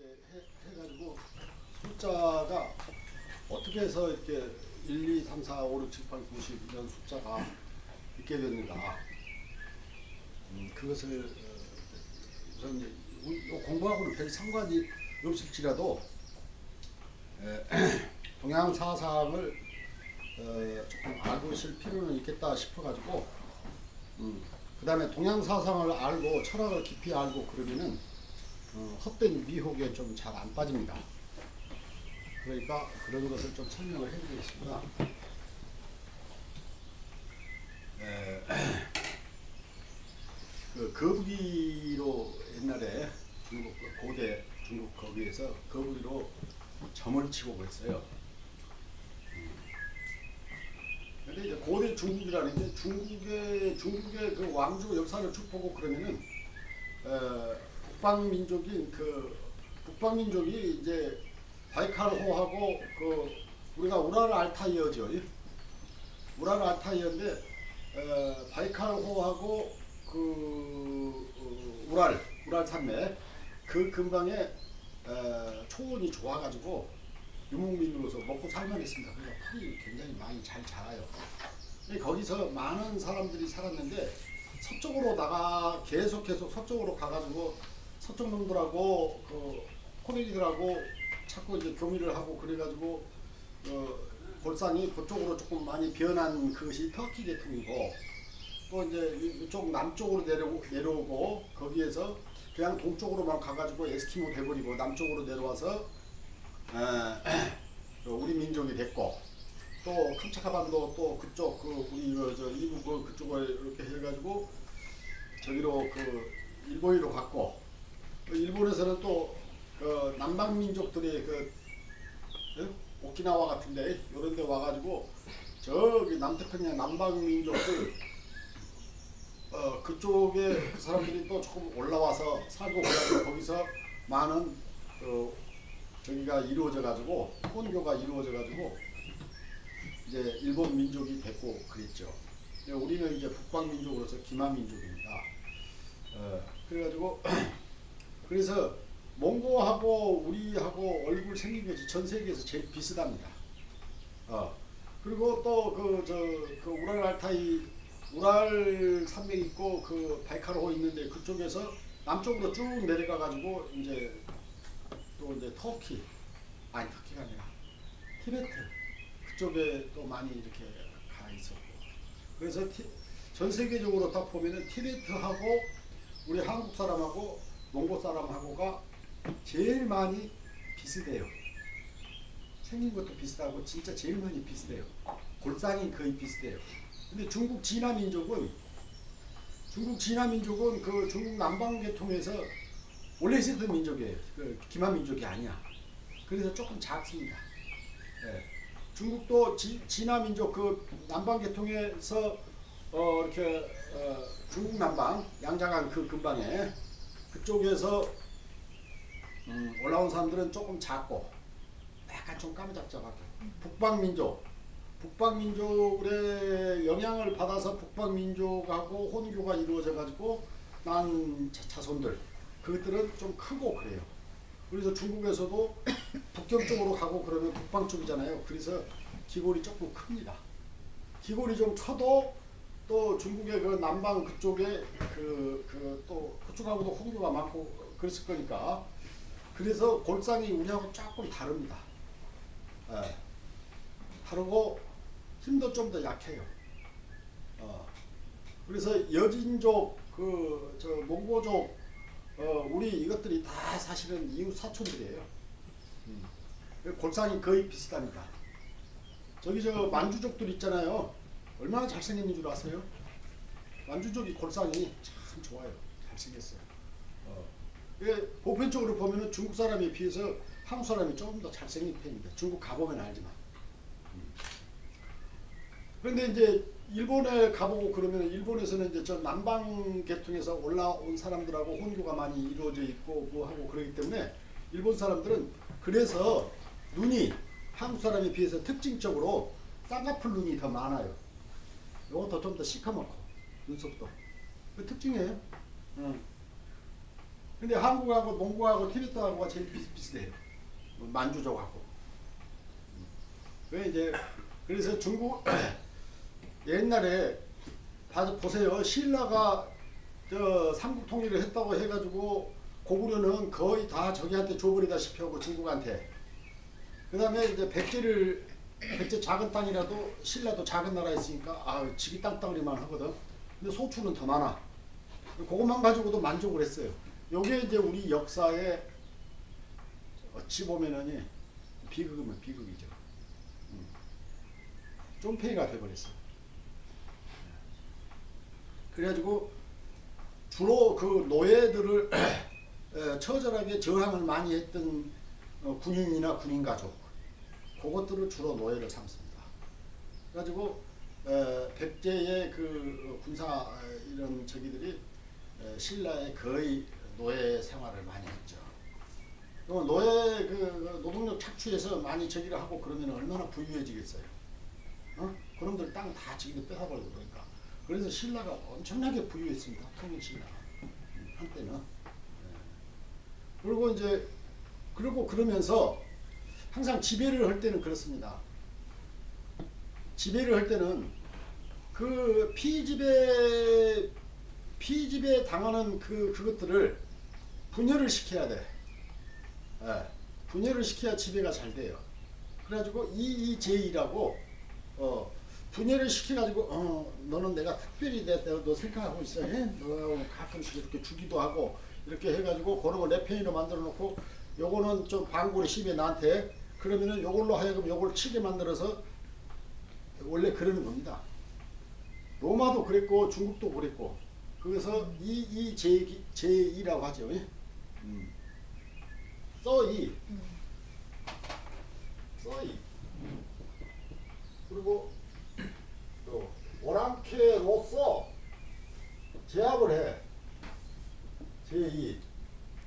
이렇게 해가지고 숫자가 어떻게 해서 이렇게 1, 2, 3, 4, 5, 6, 7, 8, 9, 10 이런 숫자가 있게 됐는가 그것을 우선 공부하고는 별 상관이 없을지라도 동양 사상을 조금 알고 있을 필요는 있겠다 싶어가지고 그 다음에 동양 사상을 알고 철학을 깊이 알고 그러면은 헛된 미혹에 좀 잘 안 빠집니다. 그러니까 그런 것을 좀 설명을 해드리겠습니다. 그 거북이로 옛날에 중국 고대 중국 거기에서 거북이로 점을 치고 그랬어요. 근데 이제 고대 중국이라는 게 중국의 그 왕조 역사를 쭉 보고 그러면은 북방민족이 이제 바이칼호하고 그 우리가 우랄 알타이어죠. 우랄 알타이어인데 바이칼호하고 그 우랄 산맥 그 근방에 초원이 좋아가지고 유목민으로서 먹고 살만했습니다. 그러니까 풀이 굉장히 많이 잘 자라요. 거기서 많은 사람들이 살았는데 계속해서 서쪽으로 가가지고 서쪽 놈들하고 그 코미디들하고 자꾸 이제 교미를 하고 그래가지고 골상이 그쪽으로 조금 많이 변한 그것이 터키 계통이고 또 이제 이쪽 남쪽으로 내려오고 거기에서 그냥 동쪽으로만 가가지고 에스키모 돼버리고 남쪽으로 내려와서 우리 민족이 됐고 또 캄차카반도 또 그쪽 우리 이북 그쪽을 이렇게 해가지고 저기로 일본으로 갔고 일본에서는 또 남방 민족들이 오키나와 같은데 이런 데 와가지고 저기 남태평양 남방 민족들 그쪽에 그 사람들이 또 조금 올라와서 살고 그래가지고 거기서 많은 저기가 이루어져가지고 혼교가 이루어져가지고 이제 일본 민족이 됐고 그랬죠. 우리는 이제 북방 민족으로서 기마 민족입니다. 그래가지고 그래서 몽고하고 우리하고 얼굴 생긴 것이 전 세계에서 제일 비슷합니다. 그리고 또 우랄 산맥 있고 그 바이칼호 있는데 그쪽에서 남쪽으로 쭉 내려가 가지고 이제 또 이제 터키가 아니라 티베트 그쪽에 또 많이 이렇게 가 있었고 그래서 전 세계적으로 딱 보면은 티베트하고 우리 한국 사람하고 몽고 사람하고가 제일 많이 비슷해요. 생긴 것도 비슷하고 진짜 제일 많이 비슷해요. 골상이 거의 비슷해요. 근데 중국 진화 민족은 그 중국 남방 계통에서 원래 있었던 민족이에요. 그 기마 민족이 아니야. 그래서 조금 작습니다. 중국도 진화 민족 그 남방 계통에서 이렇게 중국 남방 양자강 그 근방에 그쪽에서 올라온 사람들은 조금 작고 약간 좀 까무잡잡하게 북방민족의 영향을 받아서 북방민족하고 혼교가 이루어져 가지고 난 자손들 그것들은 좀 크고 그래요. 그래서 중국에서도 북경 쪽으로 가고 그러면 북방 쪽이잖아요. 그래서 기골이 조금 큽니다. 기골이 좀 커도 또 중국의 그 남방 그쪽에 또 그쪽하고도 홍교가 많고 그랬을 거니까 그래서 골상이 우리하고 조금 다릅니다. 다르고 힘도 좀 더 약해요. 그래서 여진족 몽고족 우리 이것들이 다 사실은 이웃 사촌들이에요. 골상이 거의 비슷합니다. 저기 만주족들 있잖아요. 얼마나 잘생긴 줄 아세요? 만주족이 골상이 참 좋아요. 잘생겼어요. 보편적으로 보면은 중국 사람에 비해서 한국 사람이 조금 더 잘생긴 편입니다. 중국 가보면 알지만. 그런데 이제 일본에 가보고 그러면 일본에서는 이제 저 남방 계통에서 올라온 사람들하고 혼교가 많이 이루어져 있고 뭐 하고 그러기 때문에 일본 사람들은 그래서 눈이 한국 사람에 비해서 특징적으로 쌍꺼풀 눈이 더 많아요. 이것도 좀 더 시커멓고 눈썹도 그 특징이에요. 근데 한국하고 몽고하고 티베트하고가 제일 비슷해요. 만주족하고. 왜 이제 그래서 중국 옛날에 보세요. 신라가 저 삼국 통일을 했다고 해가지고 고구려는 거의 다 저기한테 줘버리다시피 하고 중국한테. 그다음에 이제 백제 작은 땅이라도 신라도 작은 나라였으니까 아 집이 땅땅이만 하거든. 근데 소출은 더 많아. 그것만 가지고도 만족을 했어요. 요게 이제 우리 역사에 어찌 보면은 비극이면 비극이죠. 쫌페이가 돼버렸어요. 그래가지고 주로 그 노예들을 처절하게 저항을 많이 했던 군인이나 군인 가족 그것들을 주로 노예를 삼습니다. 그래가지고 백제의 그 군사 이런 저기들이 신라의 거의 노예 생활을 많이 했죠. 노예 그 노동력 착취해서 많이 저기를 하고 그러면 얼마나 부유해지겠어요. 그놈들 땅 다 지금 뺏어버리고 그러니까. 그래서 신라가 엄청나게 부유했습니다. 통일 신라 한때는. 그리고 이제 그러면서 항상 지배를 할 때는 그렇습니다. 지배를 할 때는 그 피지배 당하는 그것들을 분열을 시켜야 돼. 분열을 시켜야 지배가 잘 돼요. 그래가지고 이의제의라고 분열을 시켜가지고 너는 내가 특별히 너 생각하고 있어. 너 가끔씩 이렇게 주기도 하고 이렇게 해가지고 그런 거 내 편의로 만들어 놓고 요거는 좀 방골이 심해 나한테 그러면은 요걸로 하여금 요걸 치게 만들어서 원래 그러는 겁니다. 로마도 그랬고 중국도 그랬고 그래서 이의제의라고 하죠. 써이 그리고 또 오랑캐로서 제압을 해. 제2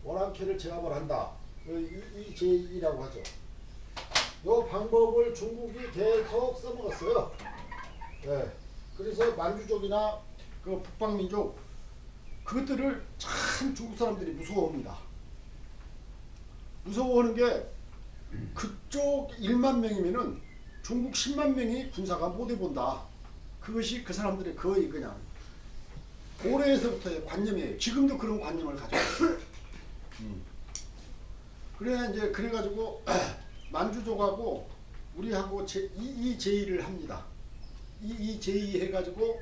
오랑캐를 제압을 한다. 이 제2라고 하죠. 이 방법을 중국이 계속 써먹었어요. 그래서 만주족이나 그 북방민족 그것들을 참 중국 사람들이 무서워합니다. 무서워하는 게 그쪽 1만 명이면은 중국 10만 명이 군사가 못 해본다. 그것이 그 사람들의 거의 그냥 고려에서부터의 관념이에요. 지금도 그런 관념을 가지고 있어요. 그래가지고 만주족하고 우리하고 이의제의를 합니다. 이의제의 해가지고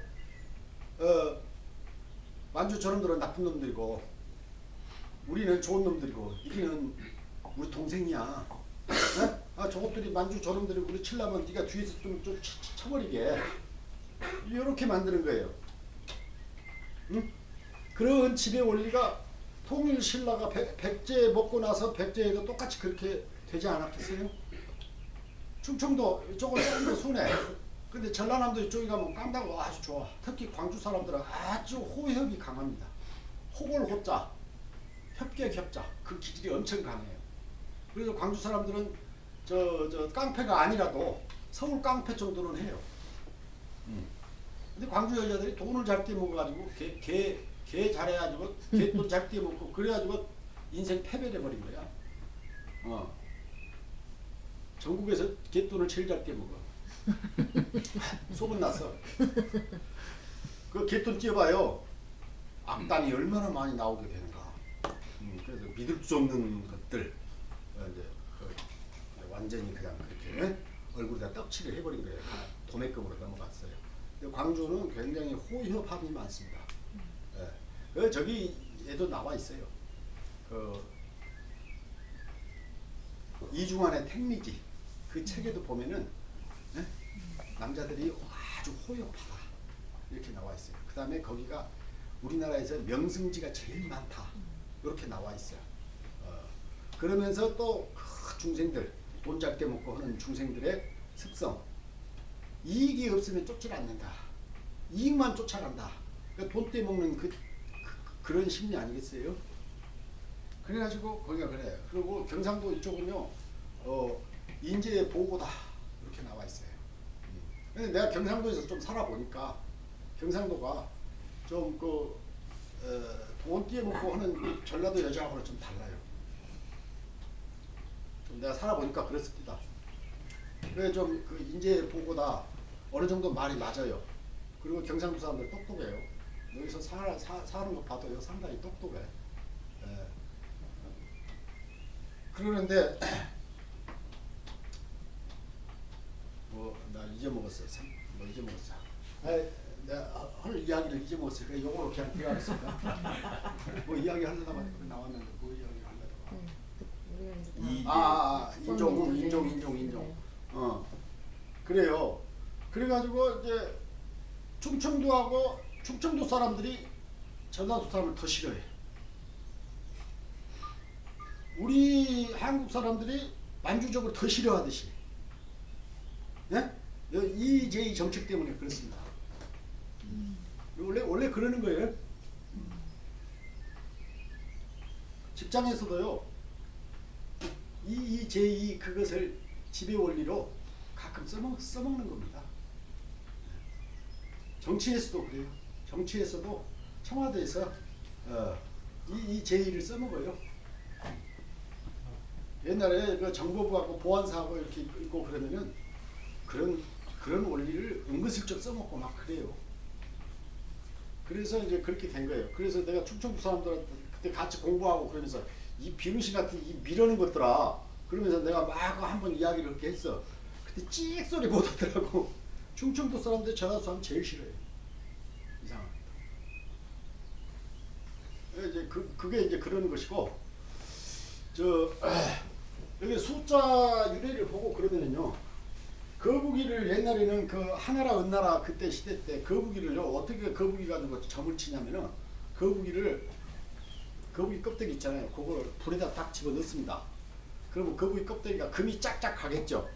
만주 저놈들은 나쁜 놈들이고 우리는 좋은 놈들이고 이기는 우리 동생이야. 저것들이 만주 저놈들이 우리 칠라면 네가 뒤에서 좀 쳐버리게 이렇게 만드는 거예요. 그런 지배 원리가 통일 신라가 백제 먹고 나서 백제에도 똑같이 그렇게 되지 않았겠어요? 충청도 이쪽은 조금 더 순해. 근데 전라남도 이쪽에 가면 깐다고 아주 좋아. 특히 광주 사람들은 아주 호협이 강합니다. 호골호자, 협객협자 그 기질이 엄청 강해요. 그래서 광주 사람들은 저 깡패가 아니라도 서울 깡패 정도는 해요. 근데 광주 여자들이 돈을 잘 떼먹어가지고 개 잘해가지고 개돈 잘 떼먹고 그래가지고 인생 패배돼 버린 거야. 전국에서 개돈을 제일 잘 떼먹어. 속은 났어. 그 개돈 떼봐요. 악단이 얼마나 많이 나오게 되는가. 그래서 믿을 수 없는 것들 이제 완전히 그냥 그렇게 얼굴에다 떡칠을 해버린 거예요. 도매급으로 넘어갔어요. 광주는 굉장히 호협함이 많습니다. 저기 얘도 나와 있어요. 그 이중환의 택리지 그 책에도 보면은 남자들이 아주 호협하다 이렇게 나와 있어요. 그 다음에 거기가 우리나라에서 명승지가 제일 많다 이렇게 나와 있어요. 그러면서 또 그 중생들 돈 잘 떼먹고 하는 중생들의 습성 이익이 없으면 쫓질 않는다. 이익만 쫓아간다. 그러니까 돈 떼먹는 그런 심리 아니겠어요? 그래가지고 거기가 그래요. 그리고 경상도 이쪽은요 인재의 보고다 이렇게 나와 있어요. 근데 내가 경상도에서 좀 살아보니까 경상도가 좀 돈 띄어먹고 하는 그 전라도 여자하고는 좀 달라요. 좀 내가 살아보니까 그랬습니다. 그래 좀 그 인재 보고다 어느 정도 말이 맞아요. 그리고 경상도 사람들 똑똑해요. 여기서 사는 거 봐도 상당히 똑똑해. 예. 그러는데 뭐 나 잊어먹었어. 뭐 잊어먹었어. 내가 할 이야기를 잊어먹었어. 그래 요거로 그냥 들어가겠습니다. 뭐 이야기 하려다가 나왔는데 뭐 이야기 하려다가 인종. 그래요. 그래가지고 이제 충청도 사람들이 전라도 사람을 더 싫어해. 우리 한국 사람들이 만주적으로 더 싫어하듯이. 예? 이재희 정책 때문에 그렇습니다. 원래 그러는 거예요. 직장에서도요. 이재희 그것을 지배 원리로 가끔 써먹는 겁니다. 정치에서도 그래요. 정치에서도 청와대에서 이재희를 써먹어요. 옛날에 그 정보부하고 보안사하고 이렇게 있고 그러면은 그런 원리를 은근슬쩍 써먹고 막 그래요. 그래서 이제 그렇게 된 거예요. 그래서 내가 충청도 사람들한테 그때 같이 공부하고 그러면서 이 비루시 같은 이 미려는 것들아 그러면서 내가 막 한번 이야기를 그렇게 했어. 그때 찍 소리 못 하더라고. 충청도 사람들 전라도 사람 제일 싫어요. 이상합니다. 이제 그게 이제 그런 것이고 여기 숫자 유래를 보고 그러면은요. 거북이를 옛날에는 그 하나라 은나라 그때 시대 때 거북이를요 어떻게 거북이 가지고 점을 치냐면은 거북이 껍데기 있잖아요. 그걸 불에다 딱 집어 넣습니다. 그러면 거북이 껍데기가 금이 짝짝 가겠죠.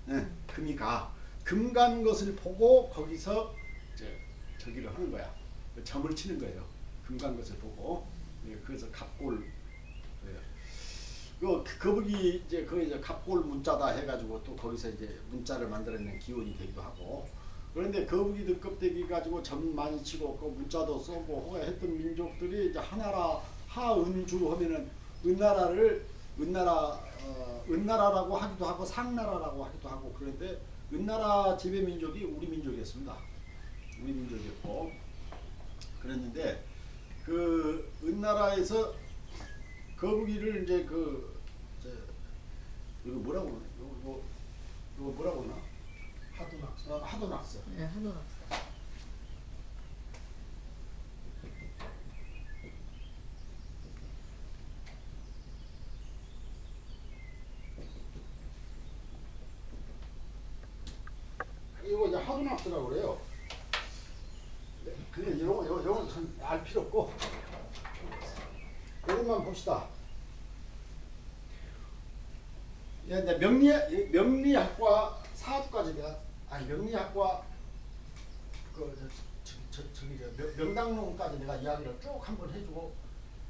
네, 금이 가. 금 간 것을 보고 거기서 이제 저기를 하는 거야. 점을 치는 거예요. 금 간 것을 보고. 그래서 갑골. 거북이 이제 그 이제 갑골 문자다 해가지고 또 거기서 이제 문자를 만들어내는 기원이 되기도 하고. 그런데 거북이들 껍데기 가지고 점 많이 치고 그 문자도 써고 했던 민족들이 이제 하나라 하은주 하면은 은나라라고 하기도 하고 상나라라고 하기도 하고 그런데 은나라 지배 민족이 우리 민족이었습니다. 우리 민족이었고 그랬는데 그 은나라에서 거북이를 이제 이거 뭐라고 하나? 이거 뭐라고 하나? 하도낙서. 네, 하도낙서. 이거 이제 하도낙서라고 그래요. 근데 이런 건 알 필요 없고 이것만 봅시다. 이제 명리학과 사학까지 명리학과 명당론까지 내가 이야기를 쭉 한번 해주고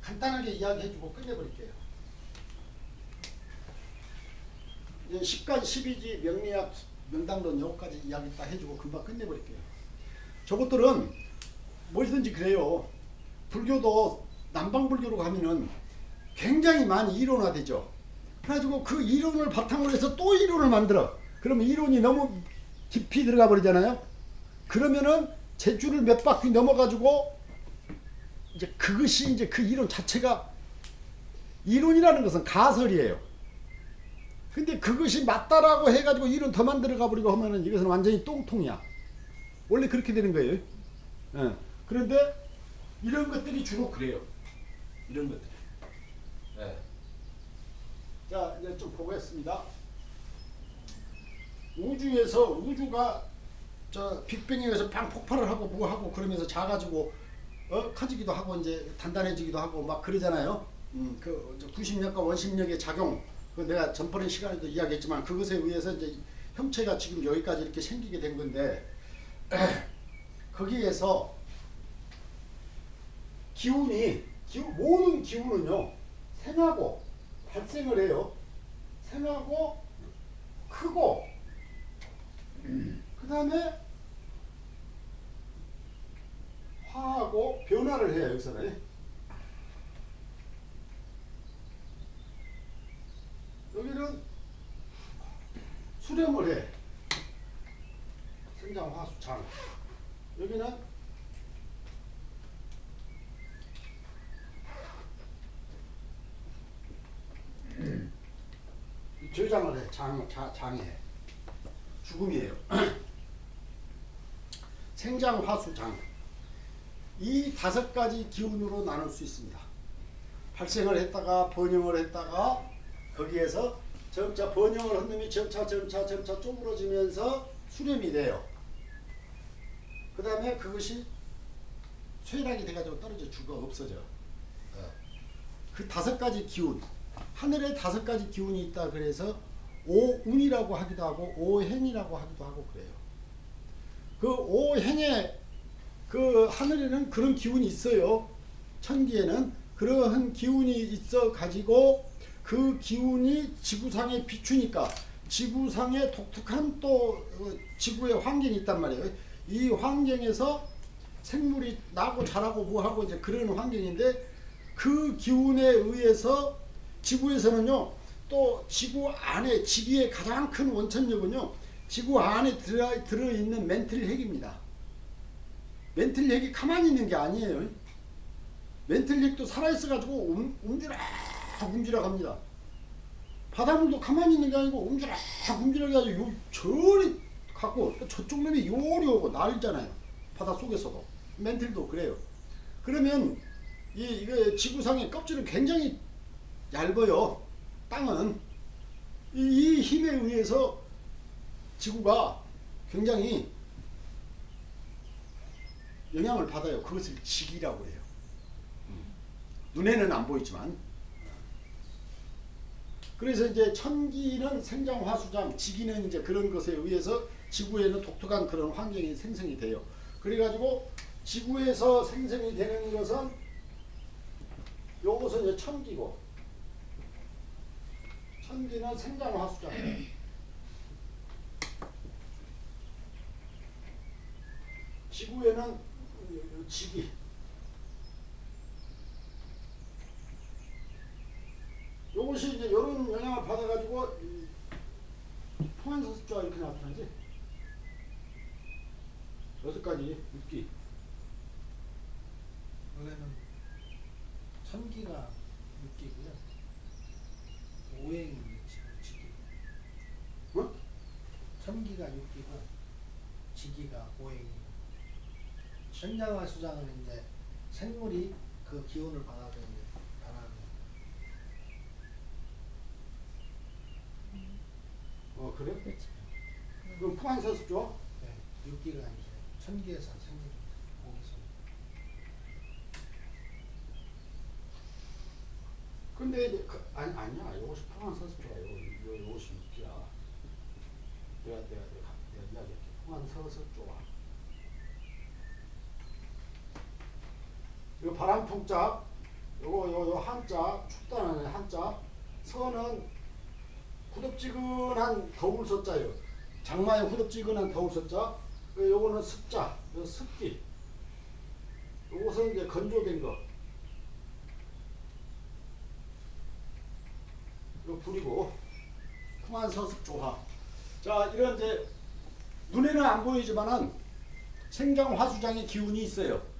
간단하게 이야기해주고 끝내버릴게요. 이제 10까지 12지 명리학 명당론 요거까지 이야기 딱 해주고 금방 끝내버릴게요. 저것들은 뭐든지 그래요. 불교도 남방불교로 가면은 굉장히 많이 이론화되죠. 그래가지고 그 이론을 바탕으로 해서 또 이론을 만들어. 그러면 이론이 너무 깊이 들어가 버리잖아요. 그러면은 제줄을 몇 바퀴 넘어가지고 이제 그것이 이제 그 이론 자체가 이론이라는 것은 가설이에요. 근데 그것이 맞다라고 해가지고 이론 더 만들어가 버리고 하면은 이것은 완전히 똥통이야. 원래 그렇게 되는 거예요. 예. 그런데 이런 것들이 주로 그래요. 이런 것들. 예. 자, 이제 좀 보겠습니다. 우주가 저 빅뱅에 의해서 팡 폭발을 하고 뭐 하고 그러면서 작아지고 커지기도 하고 이제 단단해지기도 하고 막 그러잖아요. 그 구심력과 원심력의 작용. 그 내가 전번에 시간에도 이야기했지만 그것에 의해서 이제 형체가 지금 여기까지 이렇게 생기게 된 건데 거기에서 모든 기운은요 생하고 발생을 해요. 생하고 크고 그 다음에 화하고 변화를 해요. 여기서는 수렴을 해. 생장 화수 장. 여기는 저장을 해. 장에 죽음이에요. 생장 화수 장. 이 5가지 기운으로 나눌 수 있습니다. 발생을 했다가 번영을 했다가 거기에서 점차 번영을 한 놈이 점차 쪼그러지면서 수렴이 돼요. 그 다음에 그것이 쇠락이 돼가지고 떨어져 죽어 없어져. 그 5가지 기운, 하늘에 5가지 기운이 있다 그래서 오운이라고 하기도 하고 오행이라고 하기도 하고 그래요. 그 오행에 그 하늘에는 그런 기운이 있어요. 천기에는 그러한 기운이 있어 가지고 그 기운이 지구상에 비추니까 지구상에 독특한 또 지구의 환경이 있단 말이에요. 이 환경에서 생물이 나고 자라고 뭐하고 이제 그런 환경인데 그 기운에 의해서 지구에서는요 또 지구 안에 지기의 가장 큰 원천력은요 지구 안에 들어있는 멘틀 핵입니다. 멘틀 핵이 가만히 있는 게 아니에요. 멘틀 핵도 살아있어가지고 움지락 합니다. 바닷물도 가만히 있는 게 아니고 움지락 해가지고 저리 갖고 저쪽 놈이 요리 오고 날잖아요. 바닷속에서도 멘틀도 그래요. 그러면 이거 지구상의 껍질은 굉장히 얇아요. 땅은 이 힘에 의해서 지구가 굉장히 영향을 받아요. 그것을 직이라고 해요. 눈에는 안 보이지만. 그래서 이제 천기는 생장화수장, 지기는 이제 그런 것에 의해서 지구에는 독특한 그런 환경이 생성이 돼요. 그래가지고 지구에서 생성이 되는 것은 요것은 이제 천기고, 천기는 생장화수장. 지구에는 지기. 요것이 이제 이런 영향을 받아가지고 포항서습자가 이렇게 나타나지. 6가지 육기. 원래는 천기가 육기고요. 오행이 지기. 어? 천기가 육기고 지기가 오행이고. 생장화 수장은 이제 생물이 그 기운을 받아서 이제 변하는. 그래? 그럼 포항서습조? 네, 육기가 이제 천기에서 생긴 거기서. 근데 이제 아니야. 요것이 포항서습조야. 요것이 육기야. 내가 이야기할게. 포항서습조가. 이거 바람풍자, 요 한자, 춥다는 한자, 서는 후덥지근한 더울 서자예요. 장마에 후덥지근한 더울 서자. 요거는 습자, 요 습기. 요것은 이제 건조된 거. 요 불이고, 풍한서습조화. 자, 이런 이제 눈에는 안 보이지만은 생장화수장의 기운이 있어요.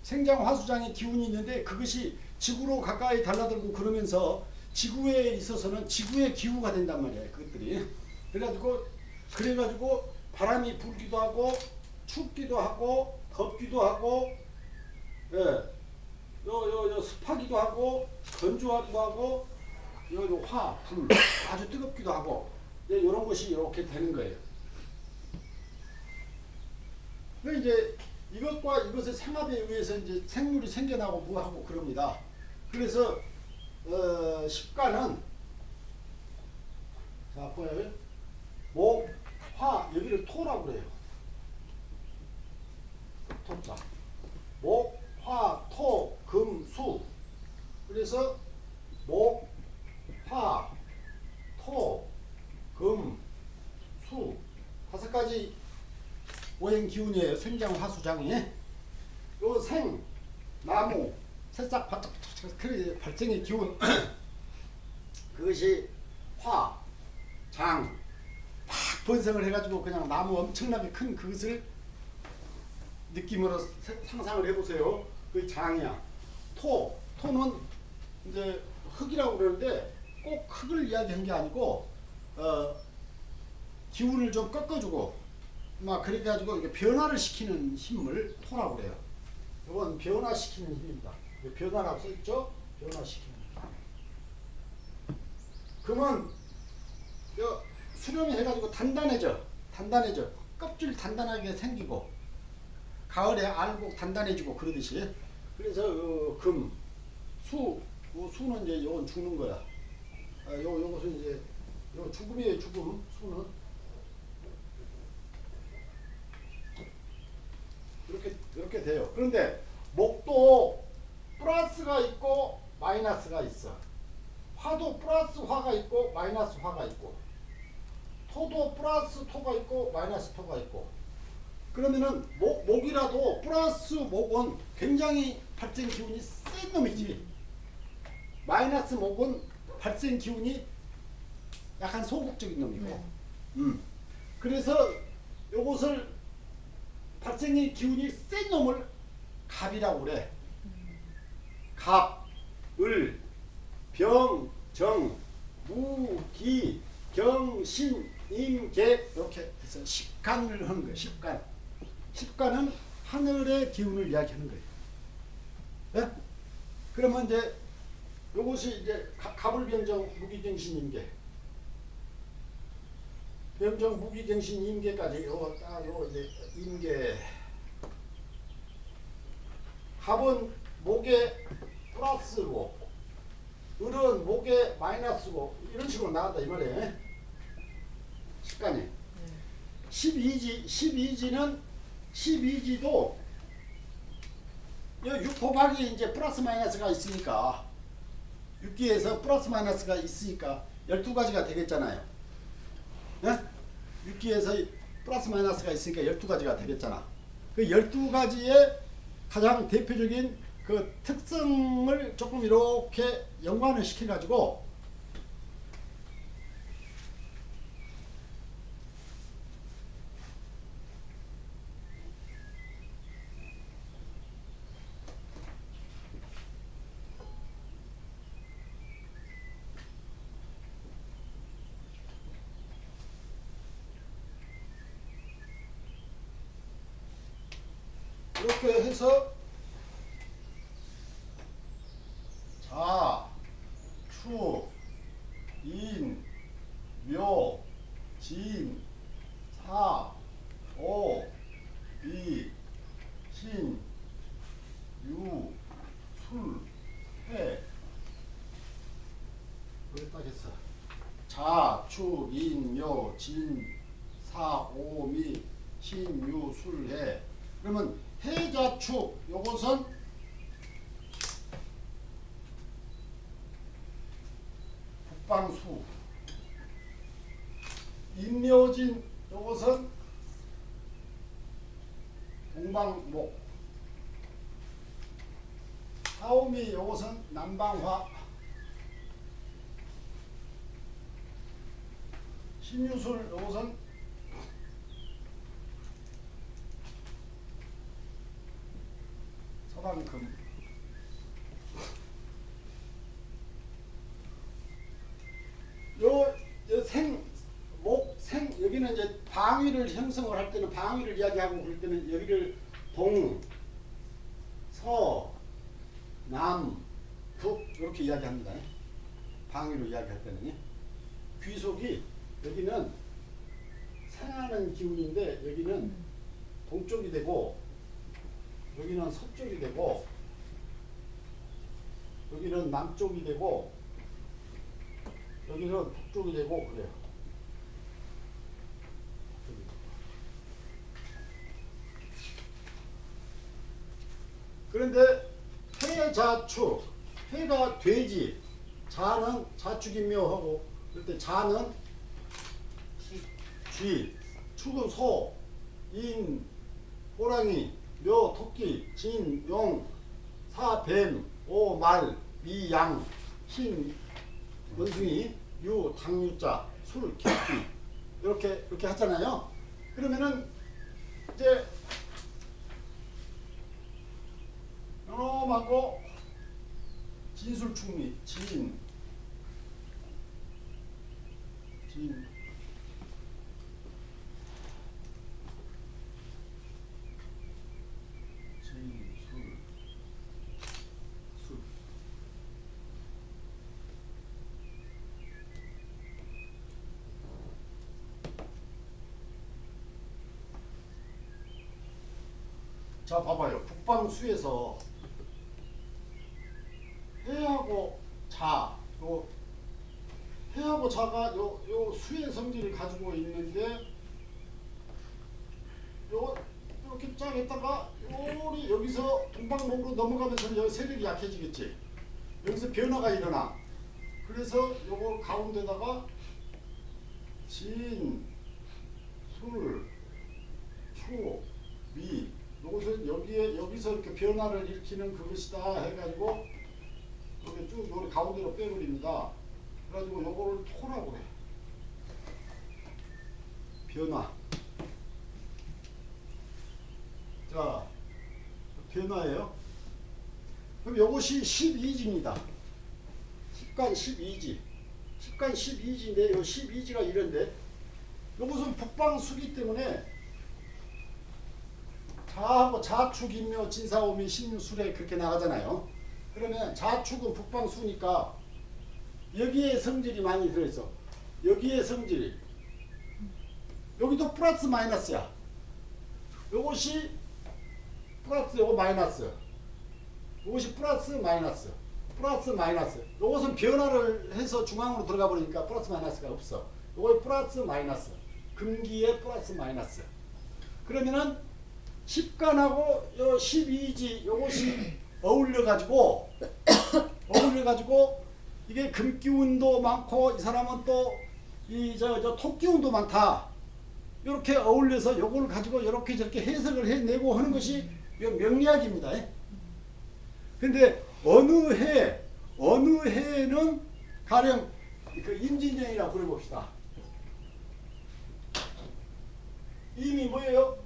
생장화수장의 기운이 있는데 그것이 지구로 가까이 달라들고 그러면서 지구에 있어서는 지구의 기후가 된단 말이에요. 그것들이. 그래가지고 바람이 불기도 하고 춥기도 하고 덥기도 하고 예. 요 습하기도 하고 건조하기도 하고 요 화, 불 아주 뜨겁기도 하고 이런 것이 이렇게 되는 거예요. 그러니까 이제 이것과 이것의 생합에 의해서 이제 생물이 생겨나고 뭐하고 그럽니다. 그래서 십가는 자 보여요. 목, 화 여기를 토라고 그래요. 토자. 목, 화, 토, 금, 수. 그래서 목, 화, 토, 금, 수 5가지 오행 기운이에요. 생장화수장이. 요 생, 나무, 새싹 바짝바짝 발생의 기운. 그것이 화, 장, 팍 번성을 해가지고 그냥 나무 엄청나게 큰 그것을 느낌으로 상상을 해보세요. 그 장이야. 토는 이제 흙이라고 그러는데 꼭 흙을 이야기한 게 아니고 기운을 좀 꺾어주고 막 그렇게 가지고 이게 변화를 시키는 힘을 토라고 그래요. 이건 변화시키는 힘입니다. 변화라고 써있죠? 변화시키는 힘. 그러면 수렴이 해가지고 단단해져. 껍질 단단하게 생기고 가을에 알곡 단단해지고 그러듯이. 그래서 수는 이제 요건 죽는 거야. 요것은 이제 요 죽음이에요. 수는 이렇게 돼요. 그런데 목도 플러스가 있고 마이너스가 있어. 화도 플러스 화가 있고 마이너스 화가 있고, 토도 플러스 토가 있고 마이너스 토가 있고. 그러면은 목이라도 플러스 목은 굉장히 발생 기운이 센 놈이지, 마이너스 목은 발생 기운이 약간 소극적인 놈이고. 그래서 요것을 발생의 기운이 센 놈을 갑이라고 그래. 갑, 을, 병, 정, 무, 기, 경, 신, 임, 계 이렇게 해서 십간을 하는 거예요. 십간은 하늘의 기운을 이야기하는 거예요. 네? 그러면 이제 요것이 이제 갑을병정 무기경신임계, 병정 무기경신 임계까지 요 이제 임계. 갑은 목에 플러스고 을은 목에 마이너스고 이런 식으로 나간다 이 말이에요. 십간에 12지도 곱하기 이제 플러스 마이너스가 있으니까, 6기에서 플러스 마이너스가 있으니까 12가지가 되겠잖아요. 네? 6기에서 플러스 마이너스가 있으니까 12가지가 되겠잖아. 그 12가지의 가장 대표적인 그 특성을 조금 이렇게 연관을 시켜가지고 이렇게 해서 자, 추, 인, 묘, 진, 사, 오, 이, 신, 유, 술, 해. 여기 딱 했어. 자, 추, 인, 묘, 진, 사, 오, 미, 신, 유, 술, 해. 그러면 해자축 요것은 북방수, 임묘진 요것은 동방목, 사오미 요것은 남방화, 신유술 요것은 서방금. 요 여기는 이제 방위를 형성을 할 때는, 방위를 이야기하고 그럴 때는 여기를 동, 서, 남, 북 이렇게 이야기합니다. 방위로 이야기할 때는 귀속이 여기는 생하는 기운인데 여기는 동쪽이 되고 여기는 서쪽이 되고 여기는 남쪽이 되고 여기는 북쪽이 되고 그래요. 그런데 해자축, 해가 돼지, 자는 자축인묘하고, 그럴 때 자는 쥐, 축은 소, 인 호랑이, 묘 토끼, 진 용, 사 뱀, 오 말, 미 양, 신 원숭이, 유 당유자, 술 개띠 이렇게 하잖아요. 그러면은 이제 요놈하고 진술충미 진 술 자, 봐봐요. 북방수에서 해하고 자, 해하고 자가 요 수의 성질을 가지고 있는데 이렇게 쫙 했다가 요리 여기서 동방목으로 넘어가면서 여기 세력이 약해지겠지. 여기서 변화가 일어나. 그래서 요거 가운데다가 진, 술, 추, 미 요것은 여기서 이렇게 변화를 일으키는 그것이다 해가지고 여기 쭉 요리 가운데로 빼버립니다. 그래가지고 요거를 토라고 해. 변화. 자, 변화예요. 그럼 요것이 12지입니다. 10간 12지. 10간 12지인데 요 12지가 이런데 요것은 북방수기 때문에 자하고 자축이며 진사오미 신술에 그렇게 나가잖아요. 그러면 자축은 북방수니까 여기에 성질이 많이 들어있어. 여기에 성질이 여기도 플러스 마이너스야. 요것이 플러스 요거 마이너스. 요것이 플러스 마이너스. 플러스 마이너스. 요것은 변화를 해서 중앙으로 들어가 버리니까 플러스 마이너스가 없어. 요거 플러스 마이너스. 금기에 플러스 마이너스. 그러면은 10간하고 요 12지 요것이 어울려 가지고 이게 금기운도 많고 이 사람은 또 이 저 토기운도 많다. 이렇게 어울려서 요걸 가지고 이렇게 저렇게 해석을 해내고 하는 것이 이 명리학입니다. 근데 어느 해에는 가령 그 임진년이라고 그려봅시다. 임이 뭐예요?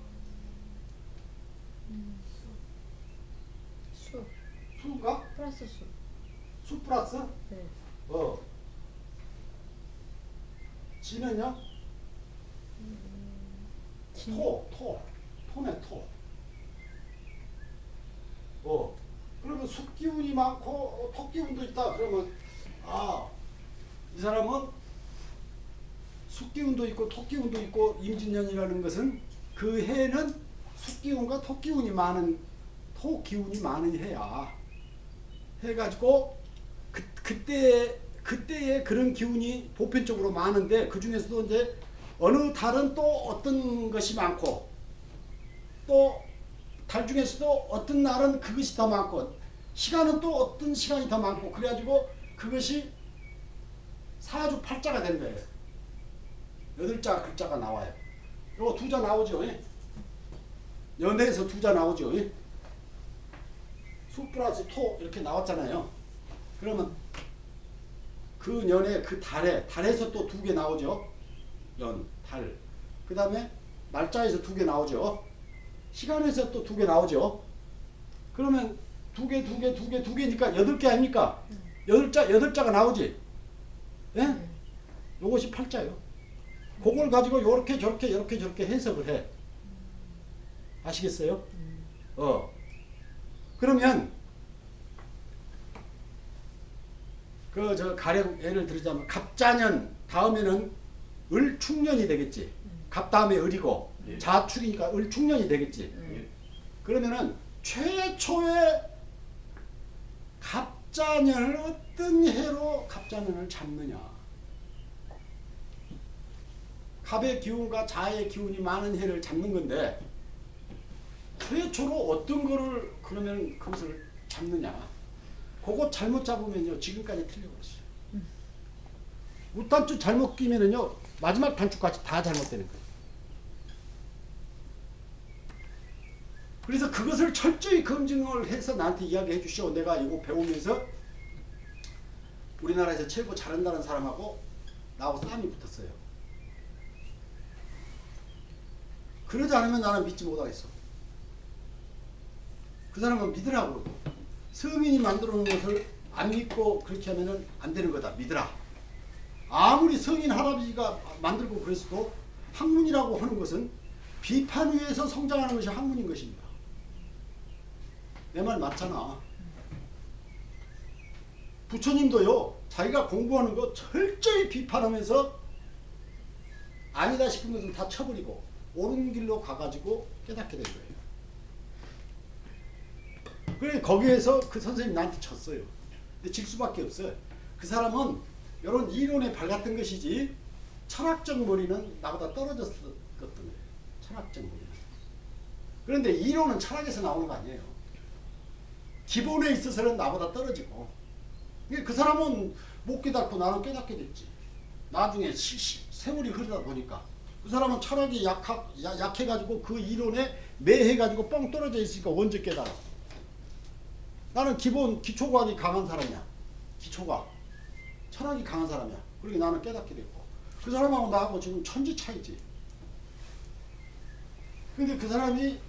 수. 수인가? 플러스 수. 수 플러스? 네. 지는요? 진. 토네 토. 그러면 숫기운이 많고 토기운도 있다. 그러면 이 사람은 숫기운도 있고 토기운도 있고 임진년이라는 것은 그 해는 숫기운과 토기운이 많은 해야. 해가지고 그때의 그런 기운이 보편적으로 많은데 그 중에서도 이제 어느 달은 또 어떤 것이 많고 또 달 중에서도 어떤 날은 그것이 더 많고 시간은 또 어떤 시간이 더 많고 그래가지고 그것이 사주팔자가 되는 거예요. 8자 글자가 나와요. 요거 2자 나오죠. 연애에서 2자 나오죠. 수 플러스 토 이렇게 나왔잖아요. 그러면 그 년에 그 달에서 또 2개 나오죠. 연, 달. 그 다음에 날짜에서 2개 나오죠. 시간에서 또 2개 나오죠. 그러면 2개니까 8개 아닙니까? 8자가 나오지. 예? 요것이 8자요. 그걸 가지고 요렇게 저렇게 해석을 해. 아시겠어요? 그러면 가령 예를 들자면 갑자년 다음에는 을축년이 되겠지. 갑 다음에 을이고 자축이니까 을축년이 되겠지. 그러면은 최초의 갑자년을 어떤 해로 갑자년을 잡느냐. 갑의 기운과 자의 기운이 많은 해를 잡는 건데 최초로 어떤 거를 그러면 그것을 잡느냐. 그거 잘못 잡으면요 지금까지 틀려버렸어요. 우탄주 잘못 끼면은요 마지막 단축까지 다 잘못되는 거예요. 그래서 그것을 철저히 검증을 해서 나한테 이야기해 주시오. 내가 이거 배우면서 우리나라에서 최고 잘한다는 사람하고 나하고 싸움이 붙었어요. 그러지 않으면 나는 믿지 못하겠어. 그 사람은 믿으라고. 성인이 만들어 놓은 것을 안 믿고 그렇게 하면은 안 되는 거다. 믿으라. 아무리 성인 할아버지가 만들고 그랬어도 학문이라고 하는 것은 비판 위에서 성장하는 것이 학문인 것입니다. 내 말 맞잖아. 부처님도요, 자기가 공부하는 거 철저히 비판하면서 아니다 싶은 것은 다 쳐버리고 옳은 길로 가가지고 깨닫게 된 거예요. 그래 거기에서 그 선생님 나한테 쳤어요. 근데 질 수밖에 없어요. 그 사람은 이런 이론에 밝았던 것이지 철학적 머리는 나보다 떨어졌었던 거예요. 철학적 머리는. 그런데 이론은 철학에서 나오는 거 아니에요. 기본에 있어서는 나보다 떨어지고. 그 사람은 못 깨닫고 나는 깨닫게 됐지. 나중에 세월이 흐르다 보니까 그 사람은 철학이 약해가지고 그 이론에 매해가지고 뻥 떨어져 있으니까 언제 깨달아. 나는 기초관이 강한 사람이야. 기초가. 철학이 강한 사람이야. 그러게 나는 깨닫게 됐고. 그 사람하고 나하고 지금 천지 차이지. 근데 그 사람이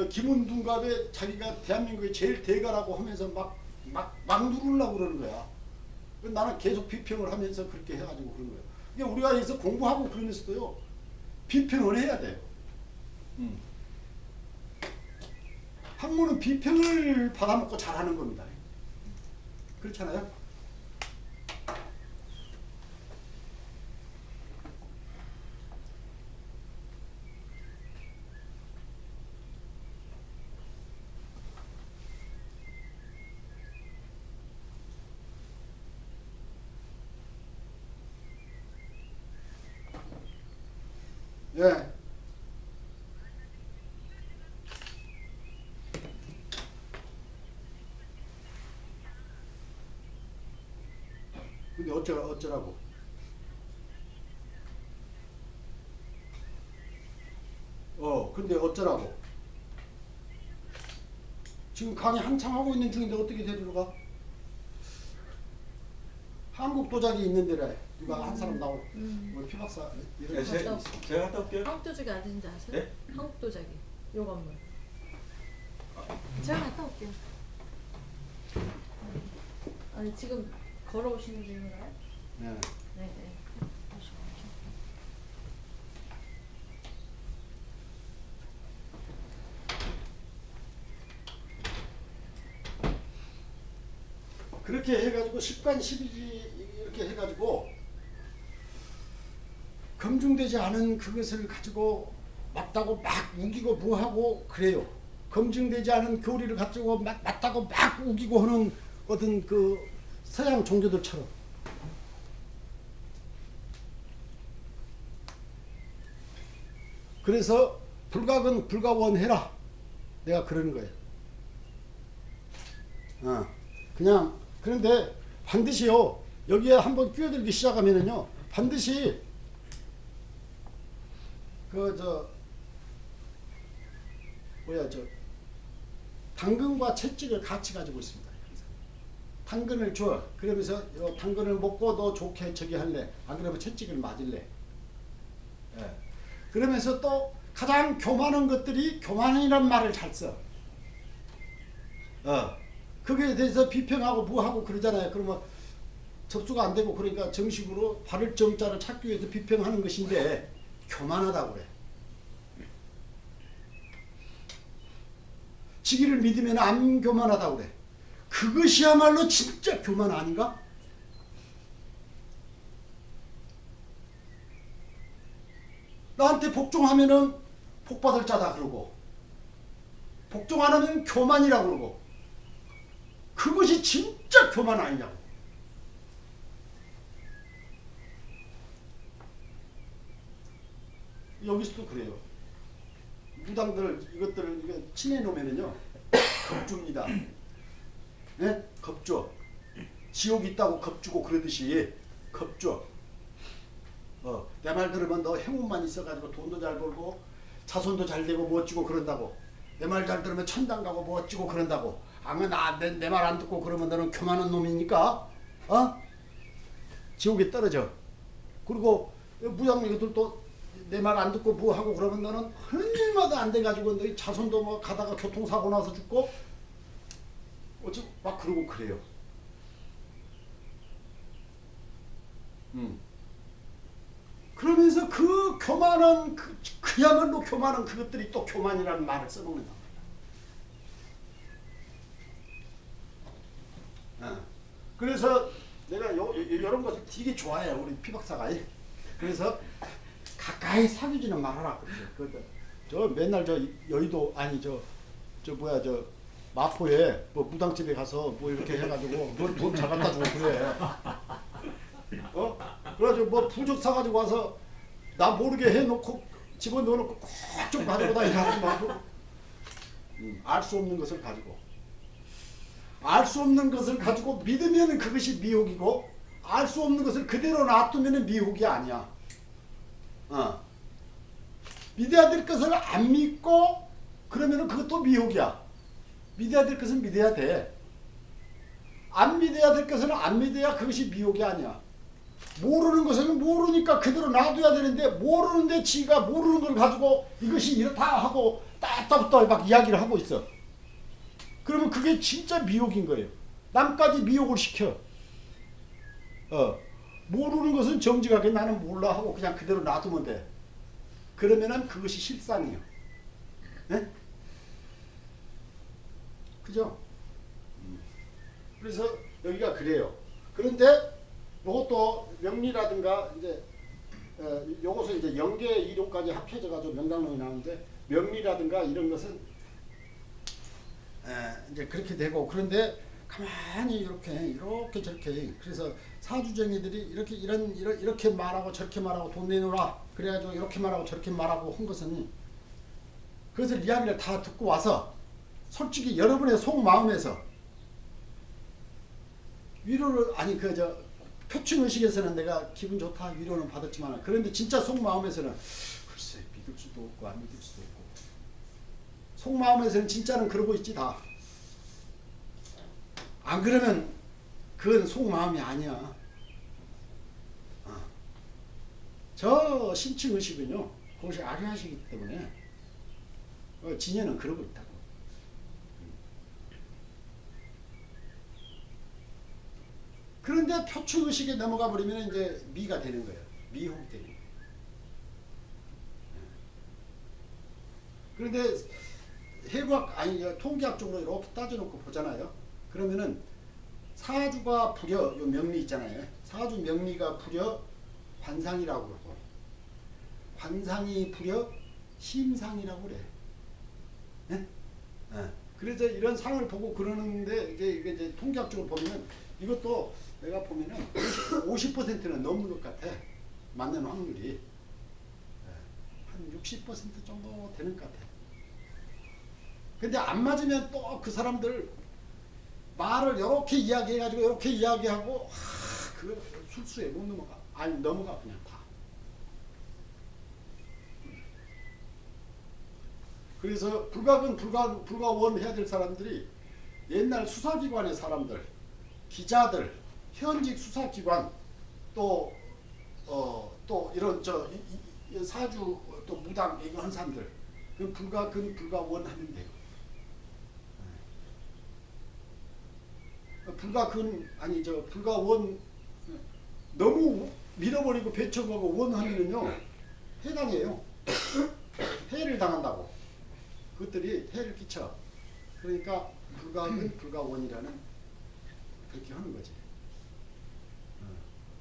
김은둔갑에 자기가 대한민국의 제일 대가라고 하면서 막 누르려고 그러는 거야. 나는 계속 비평을 하면서 그렇게 해가지고 그런 거예요. 그러니까 우리가 여기서 공부하고 그러면서도요, 비평을 해야 돼요. 학문은 비평을 받아먹고 잘하는 겁니다. 그렇잖아요? 예. 근데 어쩌라고? 근데 어쩌라고? 지금 강의 한창 하고 있는 중인데 어떻게 데리러 가? 한국 도자기 있는 데래. 누가 한 사람 나오고. 뭐 피박사 이런 제가 갔다 올게요. 한국 도자기 어딘지 아세요? 네? 한국 도자기 요 건물. 제가 갔다 올게요. 아니 지금 걸어오시는 중인가요? 네. 네네. 그렇게 해가지고 10관 12지 이렇게 해가지고 검증되지 않은 그것을 가지고 맞다고 막 우기고 뭐하고 그래요. 검증되지 않은 교리를 가지고 맞다고 막 우기고 하는 어떤 그 서양 종교들처럼. 그래서 불각은 불가원해라. 내가 그러는 거예요. 그냥 그런데 반드시요. 여기에 한번 끼어들기 시작하면은요. 반드시 당근과 채찍을 같이 가지고 있습니다. 당근을 줘. 그러면서 당근을 먹고 너 좋게 저기 할래. 안 그러면 채찍을 맞을래. 예. 그러면서 또 가장 교만한 것들이 교만이란 말을 잘 써. 그거에 대해서 비평하고 뭐하고 그러잖아요. 그러면 접수가 안 되고 그러니까 정식으로 바를 정자를 찾기 위해서 비평하는 것인데 교만하다고 그래. 지기를 믿으면 안 교만하다고 그래. 그것이야말로 진짜 교만 아닌가? 나한테 복종하면은 복받을 자다 그러고 복종 안 하면 교만이라고 그러고 그것이 진짜 교만 아니냐고. 여기서도 그래요. 무당들 이것들을 이거 친해 놓으면은요 겁줍니다. 네? 겁줘. 지옥 있다고 겁주고 그러듯이 겁줘. 내 말 들으면 너 행운만 있어가지고 돈도 잘 벌고 자손도 잘 되고 멋지고 그런다고. 내 말 잘 들으면 천당 가고 멋지고 그런다고. 내 말 안 듣고 그러면 너는 교만한 놈이니까 지옥에 떨어져. 그리고 무당 이것들도 내 말 안 듣고 뭐 하고 그러면 너는 하는 일마다 안 돼가지고 너희 자손도 뭐 가다가 교통사고 나서 죽고 어찌 막 그러고 그래요. 그러면서 그 교만한 그야말로 교만한 그것들이 또 교만이라는 말을 써먹는다. 그래서 내가 이런 것을 되게 좋아해요. 우리 피 박사가. 그래서 가까이 사귀지는 말아라. 저 맨날 저 여의도 아니 저 뭐야 저 마포에 뭐 무당집에 가서 뭐 이렇게 해가지고 돈 잘 갖다 주고 그래. 그래가지고 뭐 부적 사가지고 와서 나 모르게 해놓고 집어넣어놓고 꼭 좀 가지고 다니는 말고 알 수 없는 것을 가지고 알 수 없는 것을 가지고 믿으면 그것이 미혹이고 알 수 없는 것을 그대로 놔두면 미혹이 아니야. 믿어야 될 것을 안 믿고 그러면 그것도 미혹이야. 믿어야 될 것은 믿어야 돼. 안 믿어야 될 것은 안 믿어야 그것이 미혹이 아니야. 모르는 것은 모르니까 그대로 놔둬야 되는데 모르는데 지가 모르는 걸 가지고 이것이 이렇다 하고 따따부터 막 이야기를 하고 있어. 그러면 그게 진짜 미혹인 거예요. 남까지 미혹을 시켜. 모르는 것은 정직하게 나는 몰라 하고 그냥 그대로 놔두면 돼. 그러면은 그것이 실상이에요. 네? 그죠? 그래서 여기가 그래요. 그런데 요것도 명리라든가 이제 요것은 이제 영계 이론까지 합쳐져 가지고 명당론이 나오는데 명리라든가 이런 것은 이제 그렇게 되고 그런데 가만히 이렇게 저렇게 그래서 사주쟁이들이 이렇게 말하고 저렇게 말하고 돈 내놓으라 그래가지고 이렇게 말하고 저렇게 말하고 한 것은 그것을 이야기를 다 듣고 와서 솔직히 여러분의 속마음에서 위로를 아니 표충의식에서는 내가 기분 좋다 위로는 받았지만 그런데 진짜 속마음에서는 글쎄 믿을 수도 없고 안 믿을 수도 없고 속마음에서는 진짜는 그러고 있지 다. 안 그러면 그건 속마음이 아니야. 저 심층의식은요 그것이 아리하시기 때문에 진여는 그러고 있다고. 그런데 표충의식에 넘어가 버리면 이제 미가 되는 거예요. 미혹되는 거예요. 그런데 해부학 아니 통계학적으로 이렇게 따져놓고 보잖아요. 그러면은 사주가 불여 요 명리 있잖아요. 사주 명리가 불여 관상이라고 그러고 관상이 불여 심상이라고 그래. 네? 그래서 이런 상을 보고 그러는데 이게 이제 통계학적으로 보면은 이것도 내가 보면은 50%는 넘는 것 같아. 맞는 확률이 한 60% 정도 되는 것 같아. 근데 안 맞으면 또 그 사람들 말을 이렇게 이야기해가지고 이렇게 이야기하고 그 술수에 못 넘어가. 아니 넘어가 그냥 다. 그래서 불가근 불가원 해야 될 사람들이 옛날 수사기관의 사람들, 기자들, 현직 수사기관 또 이런 사주 또 무당 이런 사람들 그 불가근 불가원 하면 돼요. 불가근 아니 불가원 너무 밀어버리고 배척하고 원하면은요 해당해요. 해를 당한다고. 그것들이 해를 끼쳐. 그러니까 불가근 불가원이라는 그렇게 하는 거지.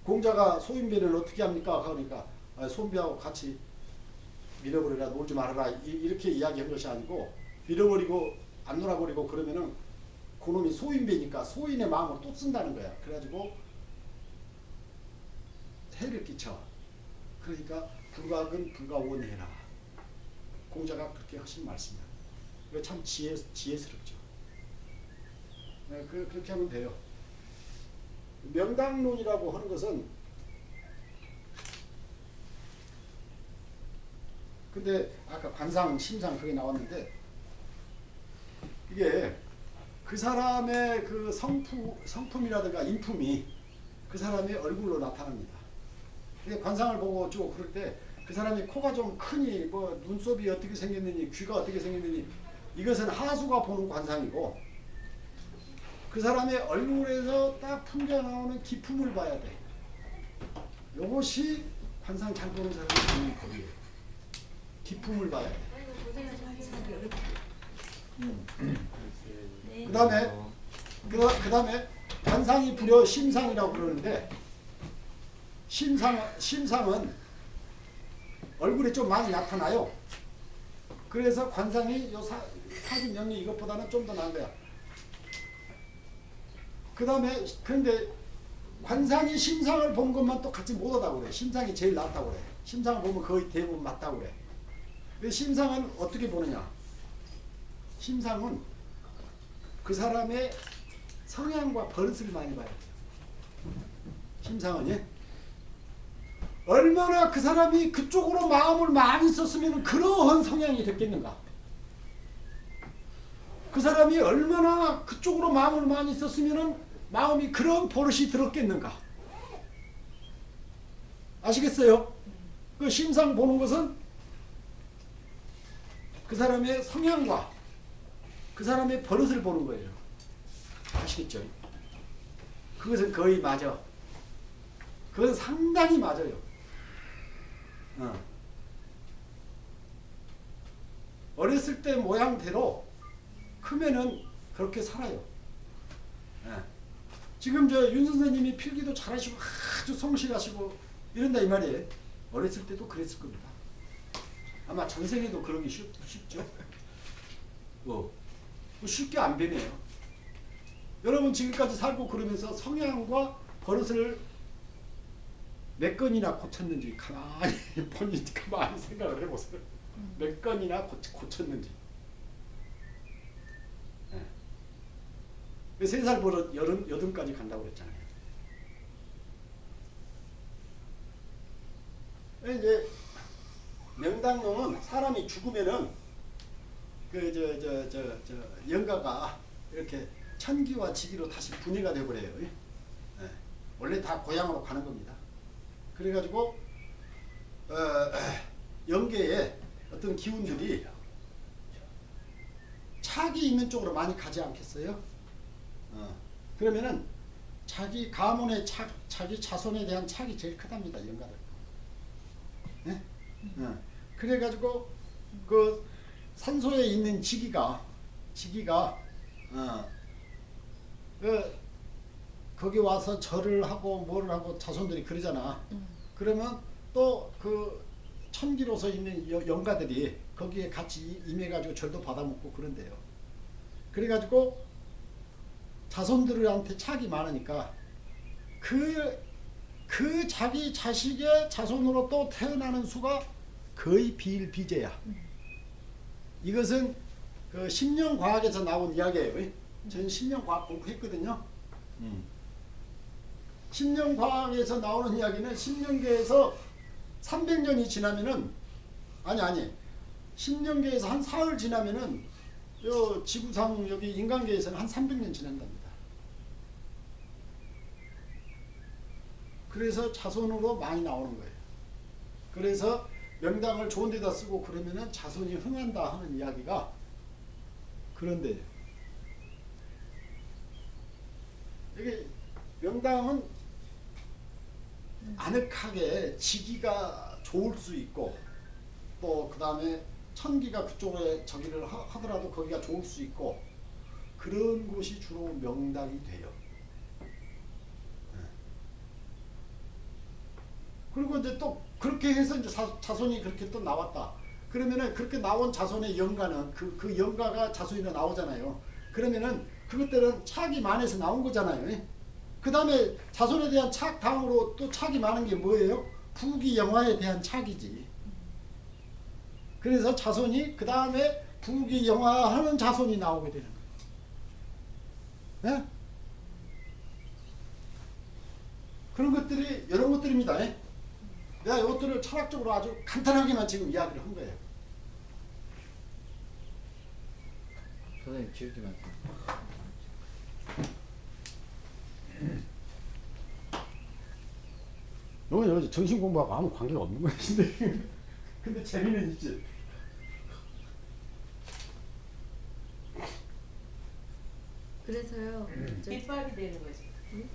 공자가 소인배를 어떻게 합니까? 그러니까 소인배하고 같이 밀어버리라 놀지 말아라 이렇게 이야기한 것이 아니고 밀어버리고 안 놀아버리고 그러면은 그놈이 소인배니까 소인의 마음을 또 쓴다는 거야. 그래가지고 해를 끼쳐. 그러니까 불가근 불가원해라. 공자가 그렇게 하신 말씀이야. 이거 참 지혜스럽죠. 그렇게 하면 돼요. 명당론이라고 하는 것은 근데 아까 관상, 심상 그게 나왔는데 이게 그 사람의 그 성품이라든가 인품이 그 사람의 얼굴로 나타납니다. 근데 관상을 보고 쭉 그럴 때 그 사람이 코가 좀 크니 뭐 눈썹이 어떻게 생겼느니 귀가 어떻게 생겼느니 이것은 하수가 보는 관상이고 그 사람의 얼굴에서 딱 풍겨 나오는 기품을 봐야 돼. 요것이 관상 잘 보는 사람이 보는 법이에요. 기품을 봐야 돼. 그다음에 관상이 불여 심상이라고 그러는데 심상은 얼굴에 좀 많이 나타나요. 그래서 관상이 요 사진 영리 이것보다는 좀 더 나은 거야. 그다음에 그런데 관상이 심상을 본 것만 똑같이 못하다고 그래. 심상이 제일 낫다고 그래. 심상을 보면 거의 대부분 맞다고 그래. 그 심상은 어떻게 보느냐? 심상은 그 사람의 성향과 버릇을 많이 봐야 돼. 심상은 예? 얼마나 그 사람이 그쪽으로 마음을 많이 썼으면 그러한 성향이 됐겠는가? 그 사람이 얼마나 그쪽으로 마음을 많이 썼으면 마음이 그런 버릇이 들었겠는가? 아시겠어요? 그 심상 보는 것은 그 사람의 성향과 그 사람의 버릇을 보는 거예요. 아시겠죠? 그것은 거의 맞아. 그건 상당히 맞아요. 어렸을 때 모양대로 크면은 그렇게 살아요. 지금 저 윤 선생님이 필기도 잘하시고 아주 성실하시고 이런다 이 말이에요. 어렸을 때도 그랬을 겁니다. 아마 전생에도 그러기 쉽죠. 쉽게 안 변해요. 여러분 지금까지 살고 그러면서 성향과 버릇을 몇 건이나 고쳤는지 가만히 본인이 가만히 생각을 해보세요. 몇 건이나 고쳤는지. 3살 버릇 여든까지 간다고 그랬잖아요. 이제 명당론은 사람이 죽으면은 영가가 이렇게 천기와 지기로 다시 분해가 되어버려요. 원래 다 고향으로 가는 겁니다. 그래가지고 영계에 어떤 기운들이 착이 있는 쪽으로 많이 가지 않겠어요? 그러면은 자기 가문의 착, 자기 자손에 대한 착이 제일 크답니다. 영가를. 네? 그래가지고 그 산소에 있는 지기가 거기 와서 절을 하고 뭐를 하고 자손들이 그러잖아. 그러면 또 그 천기로서 있는 영가들이 거기에 같이 임해가지고 절도 받아먹고 그런데요. 그래가지고 자손들한테 착이 많으니까 그 자기 자식의 자손으로 또 태어나는 수가 거의 비일비재야. 이것은 그 심령과학에서 나온 이야기예요. 저는 심령과학 공부했거든요. 심령과학에서 나오는 이야기는 심령계에서 300년이 지나면은 아니 심령계에서 한 사흘 지나면은 요 지구상 여기 인간계에서는 한 300년 지난답니다. 그래서 자손으로 많이 나오는 거예요. 그래서 명당을 좋은 데다 쓰고 그러면은 자손이 흥한다 하는 이야기가 그런데 이게 명당은 아늑하게 지기가 좋을 수 있고 또 그 다음에 천기가 그쪽에 저기를 하더라도 거기가 좋을 수 있고 그런 곳이 주로 명당이 돼요. 그리고 이제 또 그렇게 해서 이제 자손이 그렇게 또 나왔다. 그러면은 그렇게 나온 자손의 영가는 그 영가가 자손이로 나오잖아요. 그러면은 그것들은 착이 많아서 나온 거잖아요. 그 다음에 자손에 대한 착 다음으로 또 착이 많은 게 뭐예요? 부귀 영화에 대한 착이지. 그래서 자손이 그 다음에 부귀 영화하는 자손이 나오게 되는 거예요. 네? 그런 것들이 이런 것들입니다. 내가 이것들을 철학적으로 아주 간단하게만 지금 이야기를 한 거예요. 선생님 지우지 마세요. 이건 정신 공부하고 아무 관계가 없는 것인데. 근데 재미는 있지. 그래서요. 밑밥이 되는 거지. 응?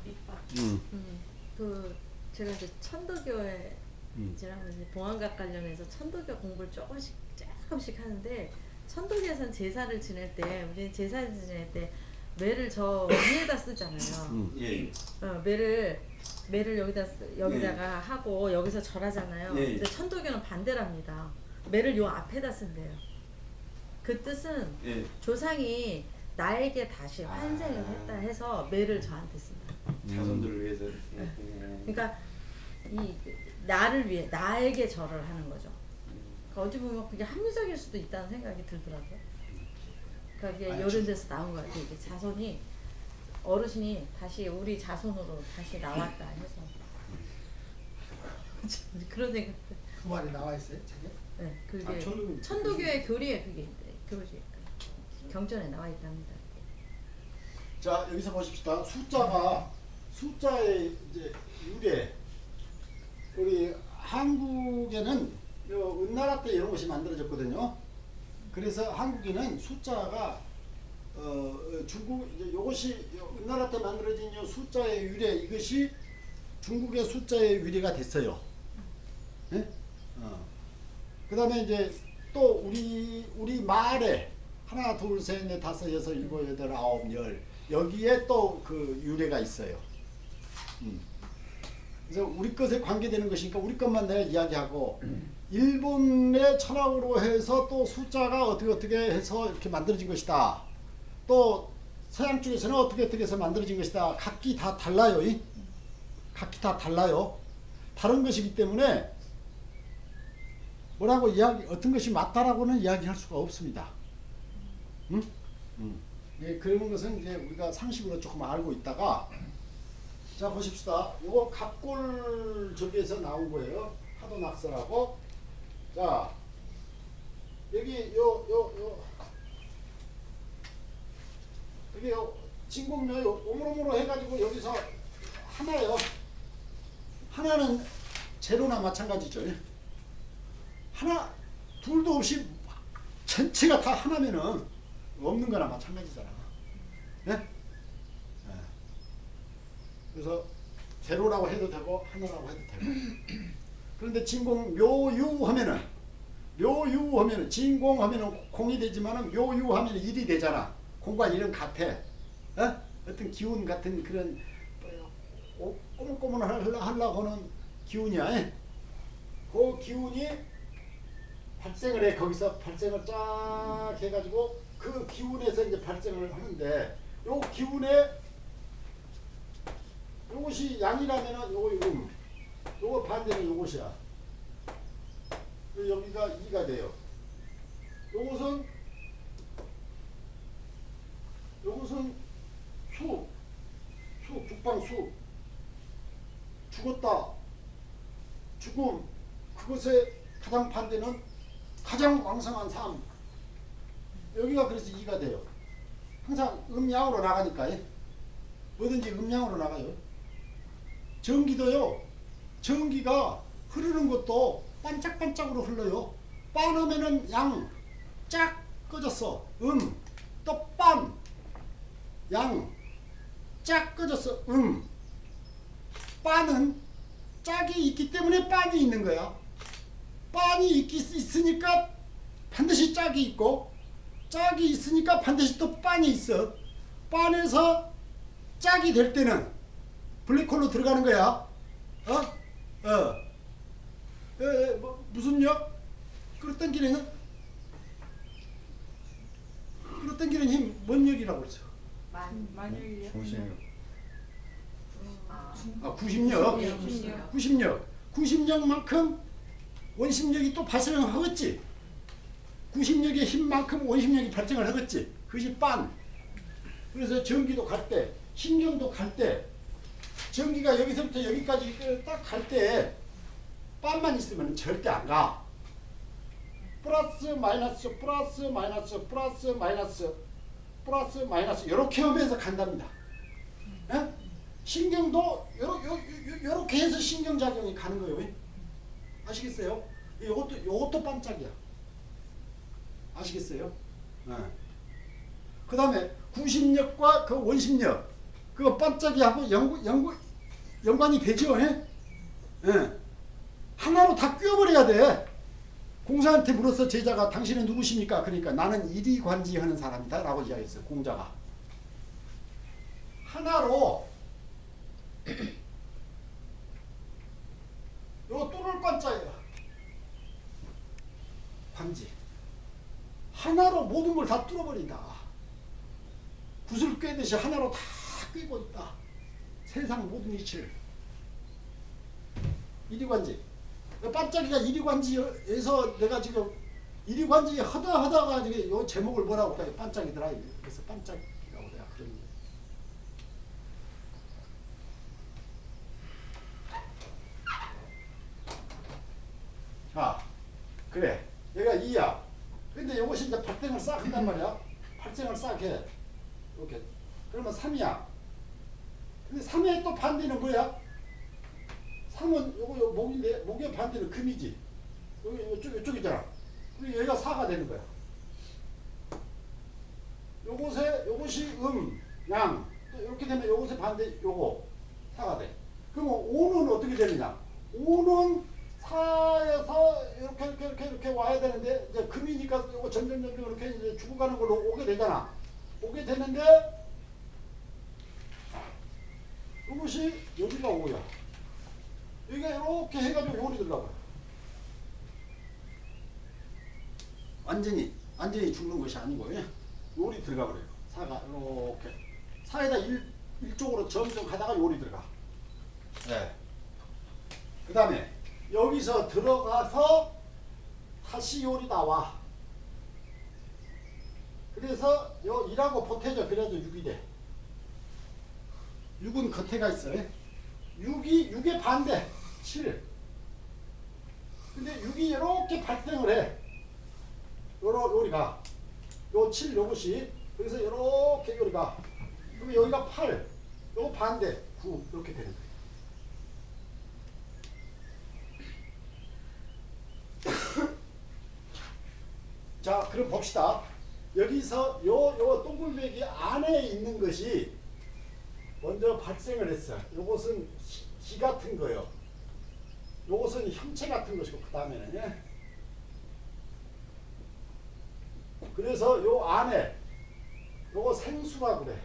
밑밥. 그 제가 이제 천도교에 음. 지난번 이제 봉황각 관련해서 천도교 공부를 조금씩 하는데 천도교에서는 제사를 지낼 때 우리는 제사를 지낼 때 매를 저 위에다 쓰잖아요. 예. 매를 여기다가 하고 여기서 절하잖아요. 예. 근데 천도교는 반대랍니다. 매를 요 앞에다 쓴대요. 그 뜻은 예. 조상이 나에게 다시 환생을 했다 해서 매를 저한테 쓴다. 자손들을 위해서. 그러니까 이 나를 위해 나에게 절을 하는 거죠. 그러니까 어찌 보면 그게 합리적일 수도 있다는 생각이 들더라고요. 그러니까 이게 이런 데서 나온 거 같아요. 이게 자손이 어르신이 다시 우리 자손으로 다시 나왔다 해서 그런 생각. 그 말이 나와 있어요 책에? 네, 그게 아, 저는 천도교의 교리에 그게 있대. 교리 경전에 나와 있답니다. 자 여기서 보십시다. 숫자의 이제 유래. 우리 한국에는 요 은나라 때 이런 것이 만들어졌거든요. 그래서 한국에는 숫자가 중국 이제 요것이 은나라 때 만들어진 요 숫자의 유래 이것이 중국의 숫자의 유래가 됐어요. 예? 그다음에 이제 또 우리 말에 하나 둘 셋 넷 다섯 여섯 일곱 여덟 아홉 열 여기에 또 그 유래가 있어요. 그래서 우리 것에 관계되는 것이니까 우리 것만 내가 이야기하고 일본의 철학으로 해서 또 숫자가 어떻게 해서 이렇게 만들어진 것이다. 또 서양 쪽에서는 어떻게 해서 만들어진 것이다. 각기 다 달라요. 각기 다 달라요. 다른 것이기 때문에 뭐라고 어떤 것이 맞다라고는 이야기할 수가 없습니다. 응? 예, 그런 것은 이제 우리가 상식으로 조금 알고 있다가 자 보십시다. 요거 갑골 저기에서 나온 거예요. 파도낙서라고. 자 여기 여기 진공요 오므로므로 해가지고 여기서 하나요. 하나는 제로나 마찬가지죠. 하나 둘도 없이 전체가 다 하나면은 없는 거나 마찬가지잖아. 네? 네. 그래서 제로라고 해도 되고 하나라고 해도 되고. 그런데 진공 묘유하면은 진공하면은 공이 되지만은 묘유하면은 일이 되잖아. 공과 일은 같아. 어떤 기운 같은 그런 꼬물꼬물 하려고 하는 기운이야. 그 기운이 발생을 해. 거기서 발생을 쫙 해가지고 그 기운에서 이제 발생을 하는데 요 기운에 요것이 양이라면은 요거 반대는 요것이야. 여기가 2가 돼요. 요것은 국방수 죽었다 죽음 그것의 가장 반대는 가장 왕성한 삶. 여기가 그래서 2가 돼요. 항상 음양으로 나가니까 뭐든지 음양으로 나가요. 전기도요. 전기가 흐르는 것도 반짝반짝으로 흘러요. 빤하면은 양, 짝 꺼졌어. 또 빤, 양, 짝 꺼졌어. 빤은 짝이 있기 때문에 빤이 있는 거야. 빤이 있으니까 반드시 짝이 있고 짝이 있으니까 반드시 또 빤이 있어. 빤에서 짝이 될 때는 블랙홀로 들어가는 거야. 무슨 력? 끌어당기는 힘, 뭔 lực이라고 그러죠? 만율력. 구심력. 구심력. 구심력. 구심력만큼 원심력이 또 발생을 하겠지. 구심력의 힘만큼 원심력이 발생을 하겠지. 그것이 빤. 그래서 전기도 갈 때, 신경도 갈 때, 전기가 여기서부터 여기까지 딱 갈 때 빤만 있으면 절대 안 가. 플러스 마이너스 플러스 마이너스 플러스 마이너스 플러스 마이너스 이렇게 하면서 간답니다. 예? 신경도 요렇게 해서 신경작용이 가는 거예요. 아시겠어요? 요것도 반짝이야. 아시겠어요? 네. 그 다음에 구심력과 그 원심력, 그거 반짝이하고 연관이 되죠? 예? 예. 하나로 다 끼워버려야 돼. 공자한테 물어서 제자가 당신은 누구십니까? 그러니까 나는 이리관지 하는 사람이다 라고 이야기했어요. 공자가. 하나로 요 뚫을 관자예요. 관지. 하나로 모든 걸 다 뚫어버린다. 붓을 꿰듯이 하나로 다 꿰고 있다. 세상 모든 이치를. 이리관지. 반짝이가 이리관지에서 내가 지금 이리관지 하다가 지금 요 제목을 뭐라고 할까요? 반짝이더라. 그래서 반짝이라고 내가 그런 거예요. 자, 그래. 얘가 2야. 근데 이것이 이제 발등을 싹 한단 말이야. 발등을 싹 해. 이렇게. 그러면 3이야. 근데 3의 또 반대는 뭐야? 3은 요거 목인데 목의 반대는 금이지. 여기 이쪽이잖아. 그리고 얘가 4가 되는 거야. 요것이 양. 또 이렇게 되면 요것의 반대 요거 4가 돼. 그러면 5는 어떻게 되느냐? 5는 4에서 이렇게 와야 되는데 이제 금이니까 요거 점점 이렇게 이제 죽어가는 걸로 오게 되잖아. 오게 되는데 이것이 여기가 5야. 여기가 이렇게 해가지고 요리 들어가요. 완전히 죽는 것이 아니고 요리 들어가 버려요. 4가 이렇게 4에다 1쪽으로 점점 가다가 요리 들어가. 네. 그 다음에 여기서 들어가서 다시 요리 나와. 그래서 요 2하고 보태져. 그래서 6이 돼. 6은 겉에가 있어요. 6의 반대 7. 근데 6이 이렇게 발등을 해. 요리가 요 7 요것이 그래서 이렇게 요리가 그럼 여기가 8 요거 반대 9 이렇게 되는 거예요. 자, 그럼 봅시다. 여기서 요 동글배기 안에 있는 것이 먼저 발생을 했어요. 요것은 기 같은 거예요. 요것은 형체 같은 것이고 그 다음에는 그래서 요 안에 요거 생수라고 그래.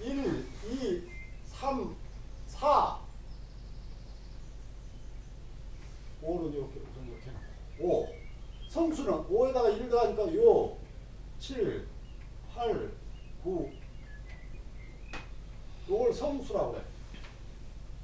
1, 2, 3, 4 5는 이렇게 해놓고 5 성수는 5에다가 1 더하니까 요 7, 8, 9 요걸 성수라고 해.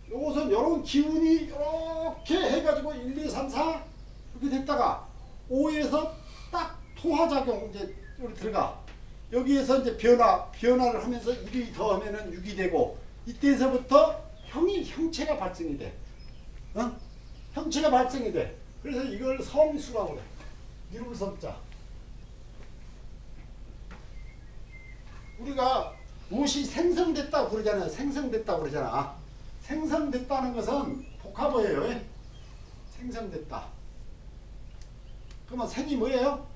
요것은 요런 기운이 이렇게 해가지고 1, 2, 3, 4 이렇게 됐다가 5에서 딱 토화작용 이제 여기 들어가. 여기에서 이제 변화를 하면서 1이 더하면은 6이 되고 이때서부터 형체가 발생이 돼. 형체가 발생이 돼. 그래서 이걸 성수라고 그래. 이룰 성자. 우리가 무엇이 생성됐다고 그러잖아요. 생성됐다고 그러잖아. 생성됐다는 것은 복합어예요. 생성됐다. 그러면 생이 뭐예요?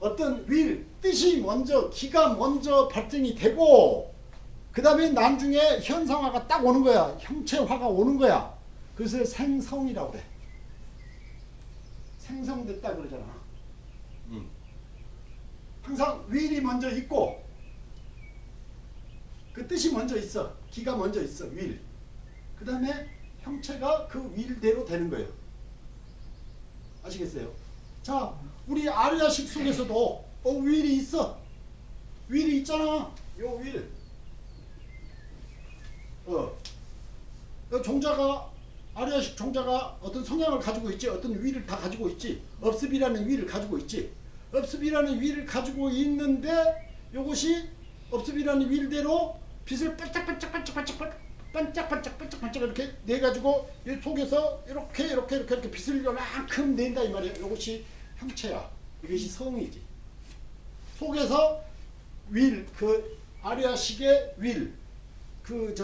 어떤 뜻이 먼저, 기가 먼저 발생이 되고 그 다음에 나중에 현상화가 딱 오는 거야. 형체화가 오는 거야. 그래서 생성이라고 그래. 생성됐다 그러잖아. 항상 윌이 먼저 있고 그 뜻이 먼저 있어. 기가 먼저 있어. 윌. 그 다음에 형체가 그 윌대로 되는 거예요. 아시겠어요? 자, 우리 아리아식 속에서도 윌이 있어. 윌이 있잖아. 요 윌. 종자가 아리아식 종자가 어떤 성향을 가지고 있지. 어떤 윌을 다 가지고 있지. 업습이라는 윌을 가지고 있지. 업습이라는 윌을 가지고 있는데 요것이 업습이라는 윌대로 빛을 반짝반짝 이렇게 내가지고 이 속에서 이렇게 빛을 요만큼 낸다 이 말이야. 이것이 형체야. 이것이 성이지. 속에서 윌, 그 아리아식의 윌, 그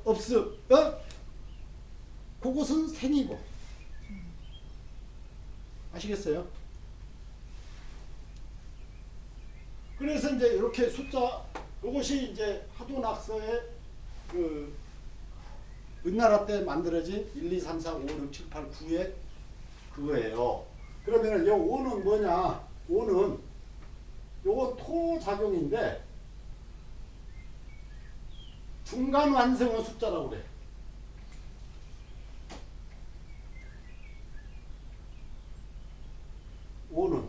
업습, 그것은 생이고. 아시겠어요? 그래서 이제 이렇게 숫자, 이것이 이제 하도낙서의 그 은나라 때 만들어진 1, 2, 3, 4, 5, 6, 7, 8, 9의 그거예요. 그러면은 이 5는 뭐냐? 5는 요거 토작용인데 중간 완성의 숫자라고 그래. 5는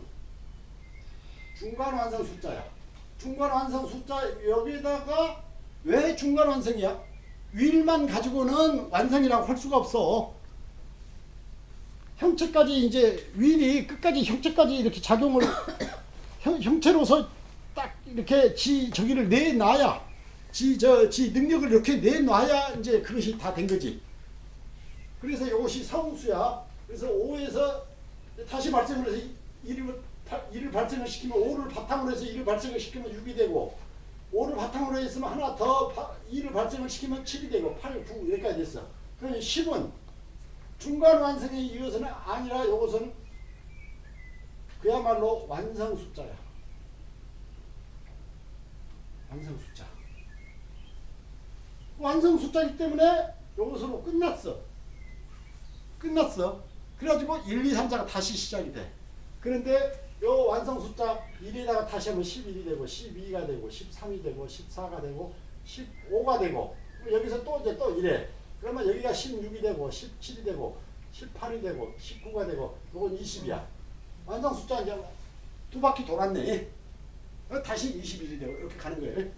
중간 완성 숫자야. 중간 완성 숫자 여기다가 왜 중간 완성이야? 윌만 가지고는 완성이라고 할 수가 없어. 형체까지 이제 윌이 끝까지 형체까지 이렇게 작용을 형체로서 딱 이렇게 저기를 내놔야 지 능력을 이렇게 내놔야 이제 그것이 다 된 거지. 그래서 이것이 상수야. 그래서 5에서 다시 발생을 해서 1을 발생을 시키면 5를 바탕으로 해서 1을 발생을 시키면 6이 되고 5를 바탕으로 했으면 하나 더 2를 발생을 시키면 7이 되고 8, 9 여기까지 됐어. 그러면 10은 중간 완성이 이것은 아니라 이것은 그야말로 완성 숫자야. 완성 숫자. 완성 숫자이기 때문에 이것으로 끝났어. 그래가지고 1, 2, 3자가 다시 시작이 돼. 그런데 요 완성 숫자 1에다가 다시 하면 11이 되고 12가 되고 13이 되고 14가 되고 15가 되고 여기서 또 이제 또 이래. 그러면 여기가 16이 되고 17이 되고 18이 되고 19가 되고 요건 20이야. 완성 숫자 이제 두 바퀴 돌았네. 다시 21이 되고 이렇게 가는 거예요.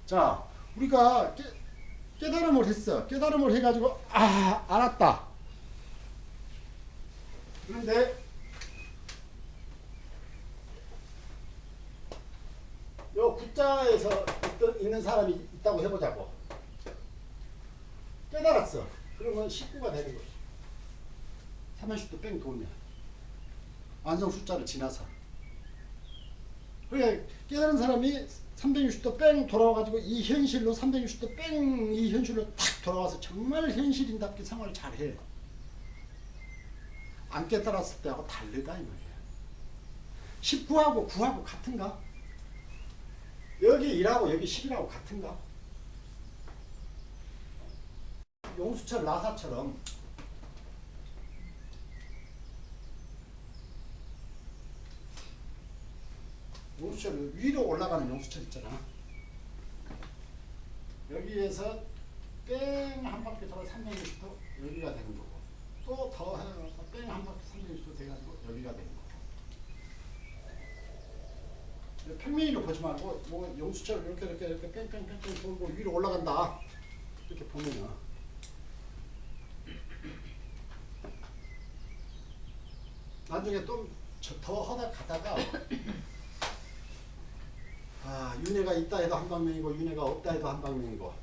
자, 우리가 깨달음을 했어. 깨달음을 해가지고 알았다. 그런데 요 구자에서 있는 사람이 있다고 해보자고. 깨달았어. 그러면 19가 되는 거지. 360도 뺑 돌면 완성 숫자를 지나서. 그러니까 깨달은 사람이 360도 뺑 돌아와가지고 이 현실로 360도 뺑 이 현실로 탁 돌아와서 정말 현실인답게 생활을 잘해. 안 깨달았을 때하고 다르다 이 말이야. 19하고 9하고 같은가? 여기 1하고 여기 10이라고 같은가? 용수철 나사처럼 용수철 위로 올라가는 용수철 있잖아. 여기에서 뺑 한 바퀴 돌아 360도 여기가 되는 거고 또 더 해서 뺑 한 바퀴 360도 돼가지고 여기가 되는 거고. 평면으로 보지 말고 뭐 용수철 이렇게 뺑뺑뺑뺑 돌고 위로 올라간다 이렇게 보면은 나중에 또 더 하다 가다가 윤회가 있다 해도 한 방면이고 윤회가 없다 해도 한 방면이고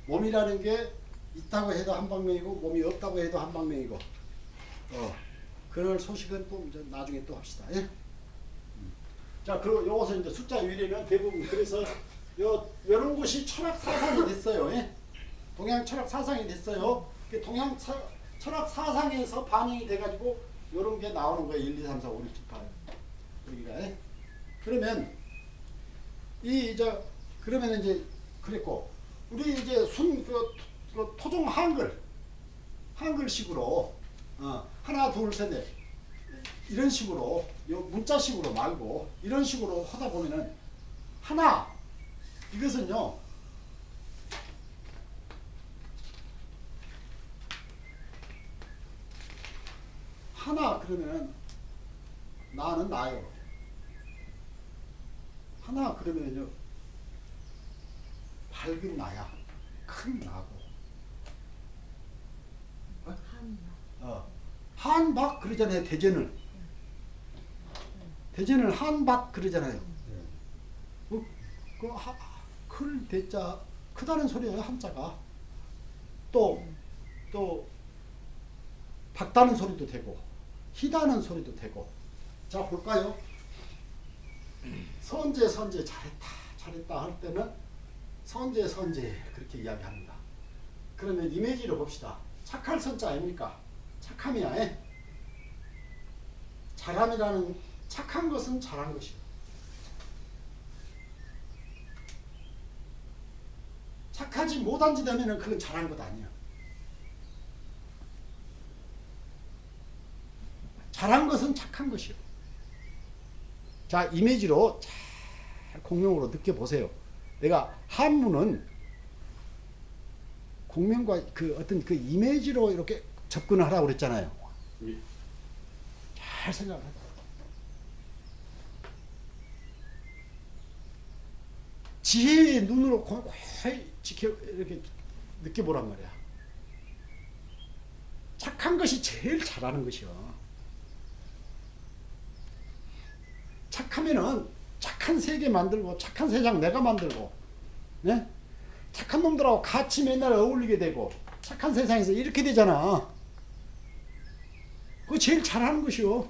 몸이라는 게 있다고 해도 한 방면이고 몸이 없다고 해도 한 방면이고 그럴 소식은 또 이제 나중에 또 합시다. 예? 자, 그리고 요것은 이제 숫자 유래는 대부분 그래서 요런 것이 철학 사상이 됐어요. 예? 동양 철학 사상이 됐어요. 동양 철학 사상에서 반영이 돼가지고 요런 게 나오는 거예요. 1, 2, 3, 4, 5, 6, 7, 8 여기가. 예? 그러면 그러면 이제 그랬고 우리 이제 토종 한글식으로 하나 둘 셋 넷 이런 식으로 문자식으로 말고 이런 식으로 하다 보면은 하나 이것은요 하나 그러면은 나는 나요. 하나 그러면은요 밝은 나야. 큰 나고. 한박 그러잖아요. 대전을 한박 그러잖아요. 클 대자 크다는 소리예요. 한자가. 또 박다는 소리도 되고 희다는 소리도 되고. 자 볼까요? 선제 잘했다 할 때는 선제 선제 그렇게 이야기합니다. 그러면 이미지로 봅시다. 착할 선자 아닙니까? 착함이야. 에? 잘함이라는 착한 것은 잘한 것이고 착하지 못한 짓 하면은 그건 잘한 것 아니야. 잘한 것은 착한 것이요. 자, 이미지로 잘 공명으로 느껴보세요. 내가 한문은 공명과 그 어떤 그 이미지로 이렇게 접근을 하라고 그랬잖아요. 잘 생각해봐. 지혜의 눈으로 고이 지켜 이렇게 느껴보란 말이야. 착한 것이 제일 잘하는 것이요. 착하면은 착한 세계 만들고 착한 세상 내가 만들고, 네? 착한 놈들하고 같이 맨날 어울리게 되고 착한 세상에서 이렇게 되잖아. 그거 제일 잘하는 것이요.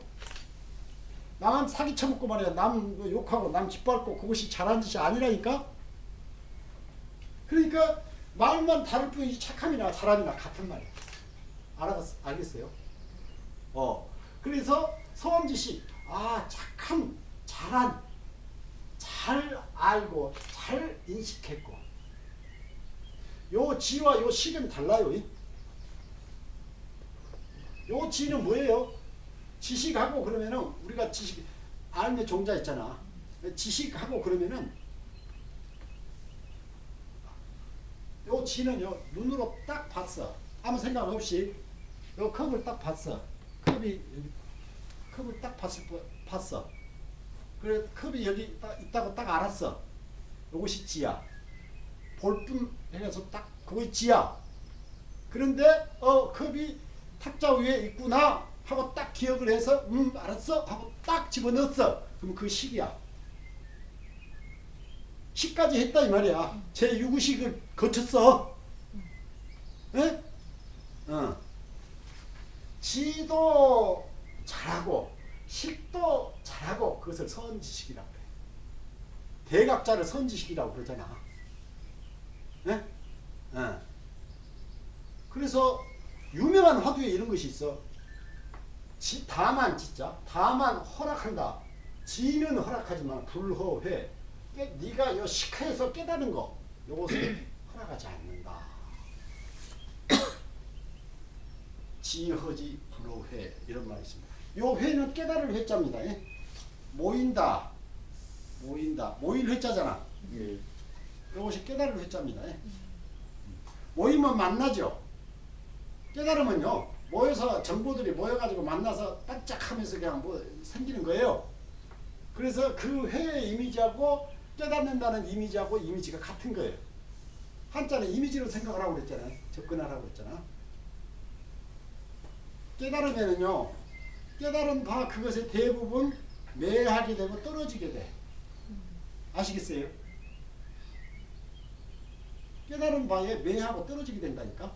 남은 사기 쳐먹고 말이야. 남 욕하고 남 기뻐하고 그것이 잘하는 짓이 아니라니까. 그러니까 말만 다를 뿐이지 착함이나 잘함이나 같은 말이야. 알겠어요? 그래서 서원지식 착한 잘한 잘 알고 잘 인식했고 요 지와 요 식은 달라요. 요 지는 뭐예요? 지식하고 그러면은 우리가 지식 알매 종자 있잖아. 지식하고 그러면은 요 지는요 눈으로 딱 봤어. 아무 생각 없이 요 컵을 딱 봤어. 컵을 딱 봤어. 그래 컵이 여기 있다고 딱 알았어. 요것이 지야. 볼뿐 해서 딱 그것이 지야. 그런데 컵이 탁자 위에 있구나 하고 딱 기억을 해서 알았어 하고 딱 집어넣었어. 그럼 그 식이야. 식까지 했다 이 말이야. 제 유구식을 거쳤어. 에? 지도 잘하고 식도 잘하고 그것을 선지식이라고 그래. 대각자를 선지식이라고 그러잖아. 네? 그래서 유명한 화두에 이런 것이 있어. 다만 허락한다. 지는 허락하지만 불허해. 네가 요 식하에서 깨달은 거 요것을 허락하지 않는다. 지허지 불허해 이런 말이 있습니다. 요 회는 깨달을 회자입니다. 모인다. 모일 회자잖아. 요것이 깨달을 회자입니다. 모이면 만나죠. 깨달으면요 모여서 정보들이 모여가지고 만나서 반짝하면서 그냥 뭐 생기는 거예요. 그래서 그 회의 이미지하고 깨닫는다는 이미지하고 이미지가 같은 거예요. 한자는 이미지로 생각을 하고 그랬잖아요. 접근하라고 그랬잖아. 깨달으면은요 깨달은 바 그것의 대부분 매하게 되고 떨어지게 돼. 아시겠어요? 깨달은 바에 매하고 떨어지게 된다니까.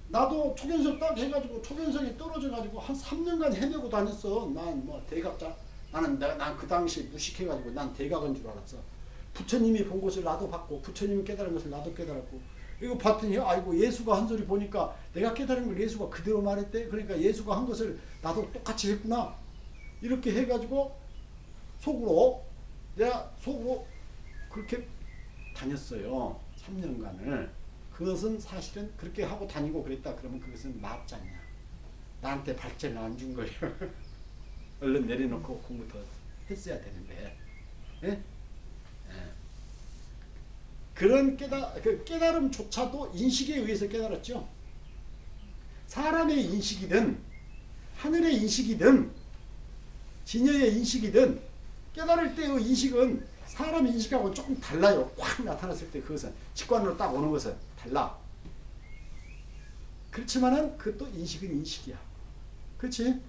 나도 초견성 딱 해가지고 초견성이 떨어져가지고 한 3년간 헤매고 다녔어. 난 뭐 대각자. 난 그 당시에 무식해가지고 난 대각인 줄 알았어. 부처님이 본 것을 나도 봤고 부처님이 깨달은 것을 나도 깨달았고 이거 봤더니 아이고 예수가 한 소리 보니까 내가 깨달은 걸 예수가 그대로 말했대. 그러니까 예수가 한 것을 나도 똑같이 했구나. 이렇게 해가지고 내가 속으로 그렇게 다녔어요. 3년간을. 그것은 사실은 그렇게 하고 다니고 그랬다 그러면 그것은 맞잖냐. 나한테 발전을 안 준 거예요. 얼른 내려놓고 공부 더 했어야 되는데. 예? 그런 깨달음조차도 인식에 의해서 깨달았죠. 사람의 인식이든 하늘의 인식이든 진여의 인식이든 깨달을 때의 인식은 사람 인식하고 조금 달라요. 확 나타났을 때 그것은 직관으로 딱 오는 것은 달라. 그렇지만은 그것도 인식은 인식이야. 그렇지?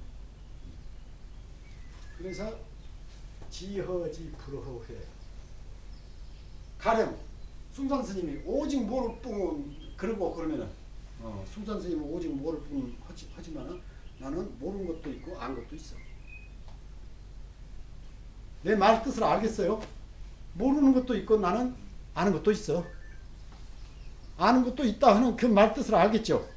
그래서 지허지 불허해. 가령 숭산 스님이 오직 모를 뿐 그러고 그러면은 숭산 스님은 오직 모를 뿐 하지만은 나는 모르는 것도 있고 아는 것도 있어. 내 말 뜻을 알겠어요? 모르는 것도 있고 나는 아는 것도 있어. 아는 것도 있다 하는 그 말 뜻을 알겠죠.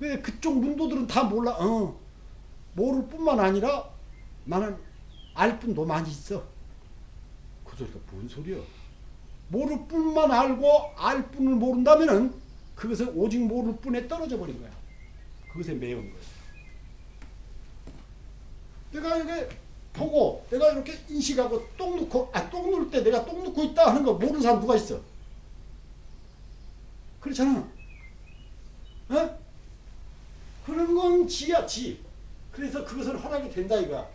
왜 그쪽 문도들은 다 몰라. 모를 뿐만 아니라 나는 알 뿐도 많이 있어. 그 소리가 뭔 소리야? 모를 뿐만 알고 알 뿐을 모른다면은 그것은 오직 모를 뿐에 떨어져 버린 거야. 그것에 매운 거야. 내가 이렇게 보고 내가 이렇게 인식하고 똥 넣고 똥 넣을 때 내가 똥 넣고 있다 하는 거 모르는 사람 누가 있어? 그렇잖아. 어? 그런 건 지야 지. 그래서 그것은 허락이 된다 이거야.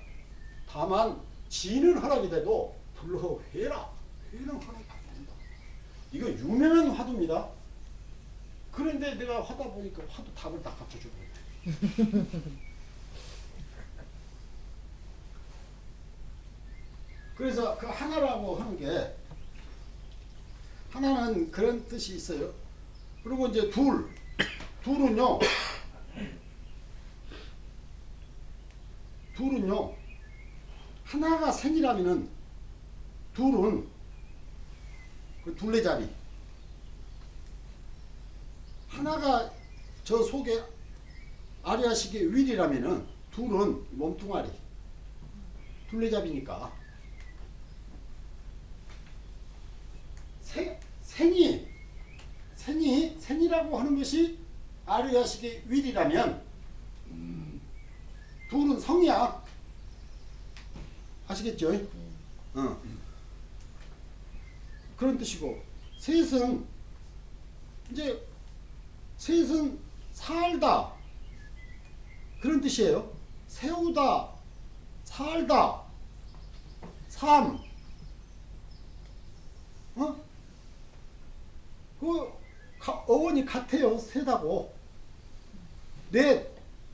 다만 지는 허락이 돼도 불러 해라. 해는 허락이 안 된다. 이거 유명한 화두입니다. 그런데 내가 하다 보니까 화두 답을 다 갖춰줘 버렸네. 그래서 그 하나라고 하는 게 하나는 그런 뜻이 있어요. 그리고 이제 둘은요. 하나가 생이라면은 둘은 그 둘레잡이. 하나가 저 속에 아리아식의 윌이라면은 둘은 몸뚱아리. 둘레잡이니까. 생이라고 하는 것이 아리아식의 윌이라면 둘은 성이야. 아시겠죠? 그런 뜻이고 셋은 살다 그런 뜻이에요. 세우다, 살다, 삶. 그 어원이 같아요. 세다고.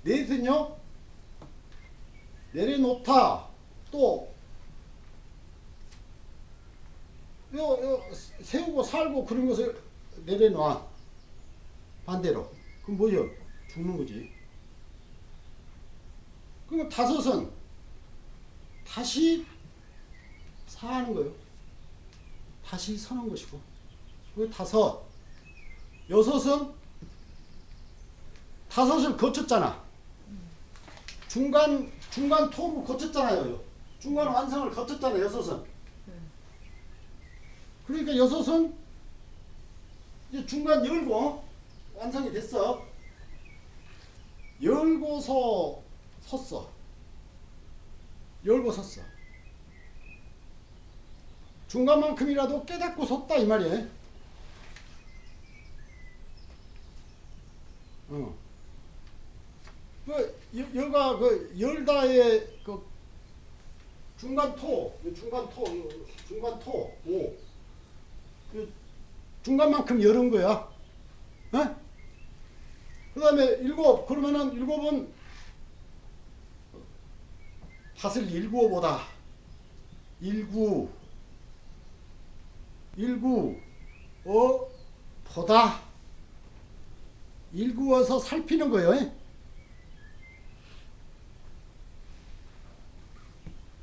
넷은요. 내려놓다. 또 세우고 살고 그런 것을 내려놔. 반대로. 그럼 뭐죠? 죽는 거지. 그럼 다섯은 다시 사는 거예요. 다시 사는 것이고. 그 다섯. 다섯을 거쳤잖아. 중간 토를 거쳤잖아요. 중간 완성을 거쳤잖아요. 여섯은. 그러니까 여섯은 이제 중간 열고 완성이 됐어. 열고서 섰어. 중간만큼이라도 깨닫고 섰다 이 말이에요. 여가 그 열다의 그 중간토 오. 그 중간만큼 열은 거야. 그 다음에 일곱, 그러면은 일곱은 닷을 일구어 보다. 보다. 일구어서 살피는 거예요.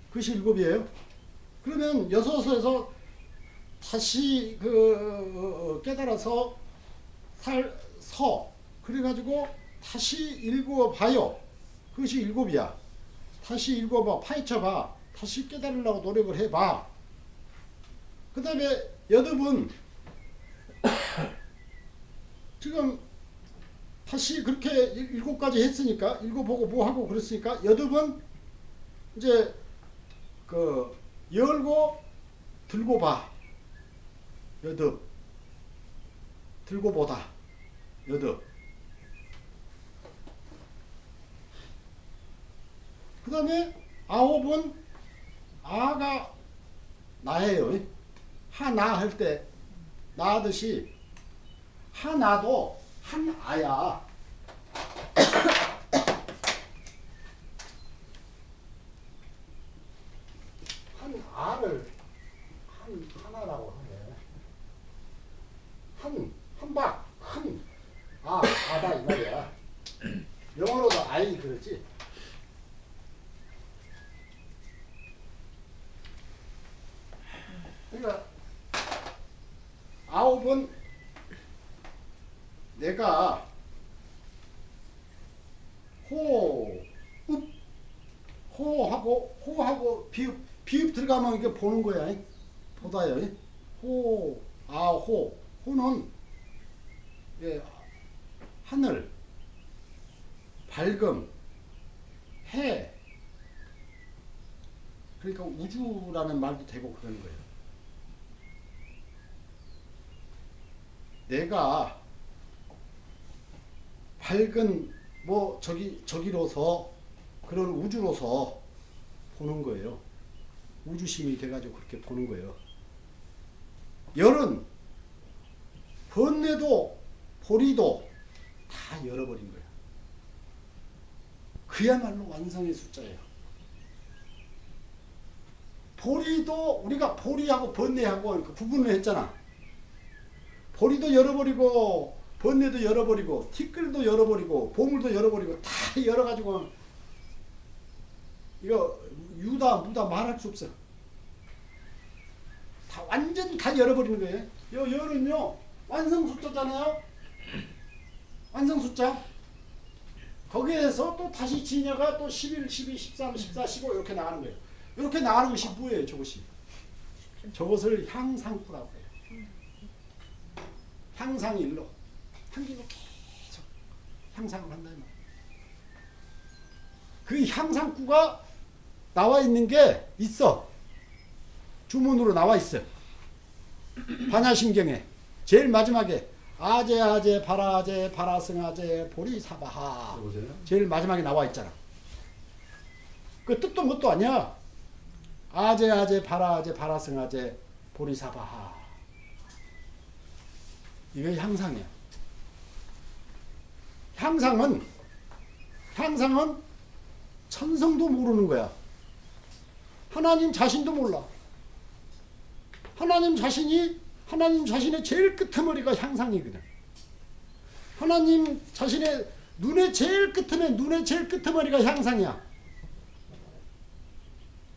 그것이 일곱이에요. 그러면 여섯에서 다시 깨달아서 그래가지고 다시 일구어 봐요. 그것이 일곱이야. 다시 읽어봐, 파헤쳐봐, 다시 깨달으려고 노력을 해봐. 그 다음에 여덟은 지금 다시 그렇게 일곱 가지 했으니까 읽어보고 뭐하고 그랬으니까 여덟은 이제 열고 들고 봐. 들고 보다. 그 다음에 아홉은 아가 나예요. 하나 할 때 나하듯이 하나도 한 아야. 한 아를 하나라고 하네. 아다 이 말이야. 영어로도 I 그러지. 그러니까 아홉은 내가 호하고 비읍 들어가면 이게 보는 거야. 보다요. 호는 예, 하늘, 밝음, 해. 그러니까 우주라는 말도 되고 그러는 거예요. 내가 밝은 뭐 저기로서 그런 우주로서 보는 거예요. 우주심이 돼가지고 그렇게 보는 거예요. 열은 번뇌도 보리도 다 열어버린 거예요. 그야말로 완성의 숫자예요. 보리도 우리가 보리하고 번뇌하고 이렇게 구분을 했잖아. 보리도 열어버리고 번뇌도 열어버리고 티끌도 열어버리고 보물도 열어버리고 다 열어가지고 이거 유다 무다 말할 수 없어. 다 완전 다 열어버리는 거예요. 요 열은요 완성 숫자잖아요. 완성 숫자. 거기에서 또 다시 진여가 또 11, 12, 13, 14, 15 이렇게 나가는 거예요. 이렇게 나가는 것이 뭐예요? 저것이. 저것을 향상구라고 해요. 향상일로. 한 길로 계속 향상을 한다. 그 향상구가 나와 있는 게 있어. 주문으로 나와 있어. 반야심경에 제일 마지막에 아제 바라제 바라승아제 보리사바하 제일 마지막에 나와 있잖아. 그 뜻도 뭣도 아니야. 아제 바라제 바라승아제 보리사바하. 이게 향상이야. 향상은 천성도 모르는 거야. 하나님 자신도 몰라. 하나님 자신의 제일 끄트머리가 향상이거든. 하나님 자신의 눈의 제일 끄트머리가 향상이야.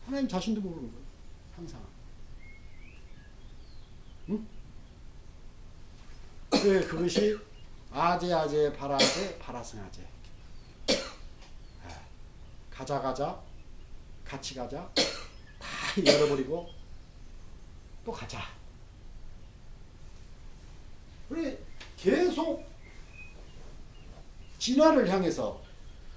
하나님 자신도 모르는 거야. 향상. 응? 왜 그것이 아제 바라제 바라승아제. 가자 같이 가자 다 열어버리고 또 가자. 그래 계속 진화를 향해서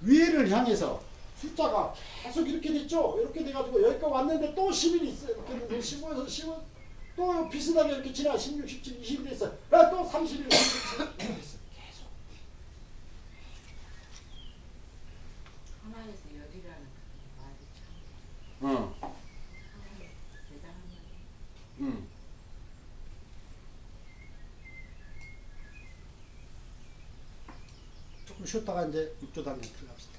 위에를 향해서 숫자가 계속 이렇게 됐죠. 이렇게 돼가지고 여기까지 왔는데 또 10일이 있어요. 이렇게 됐는데 15에서 15 또 비슷하게 이렇게 지나 16, 17, 20이 됐어. 또 30일, 37 이렇게 됐어. 계속. 하나에서 열이라는 그 말이 참 어. 대단한 말이에요. 조금 쉬었다가 이제 6조 단계 들어갑시다.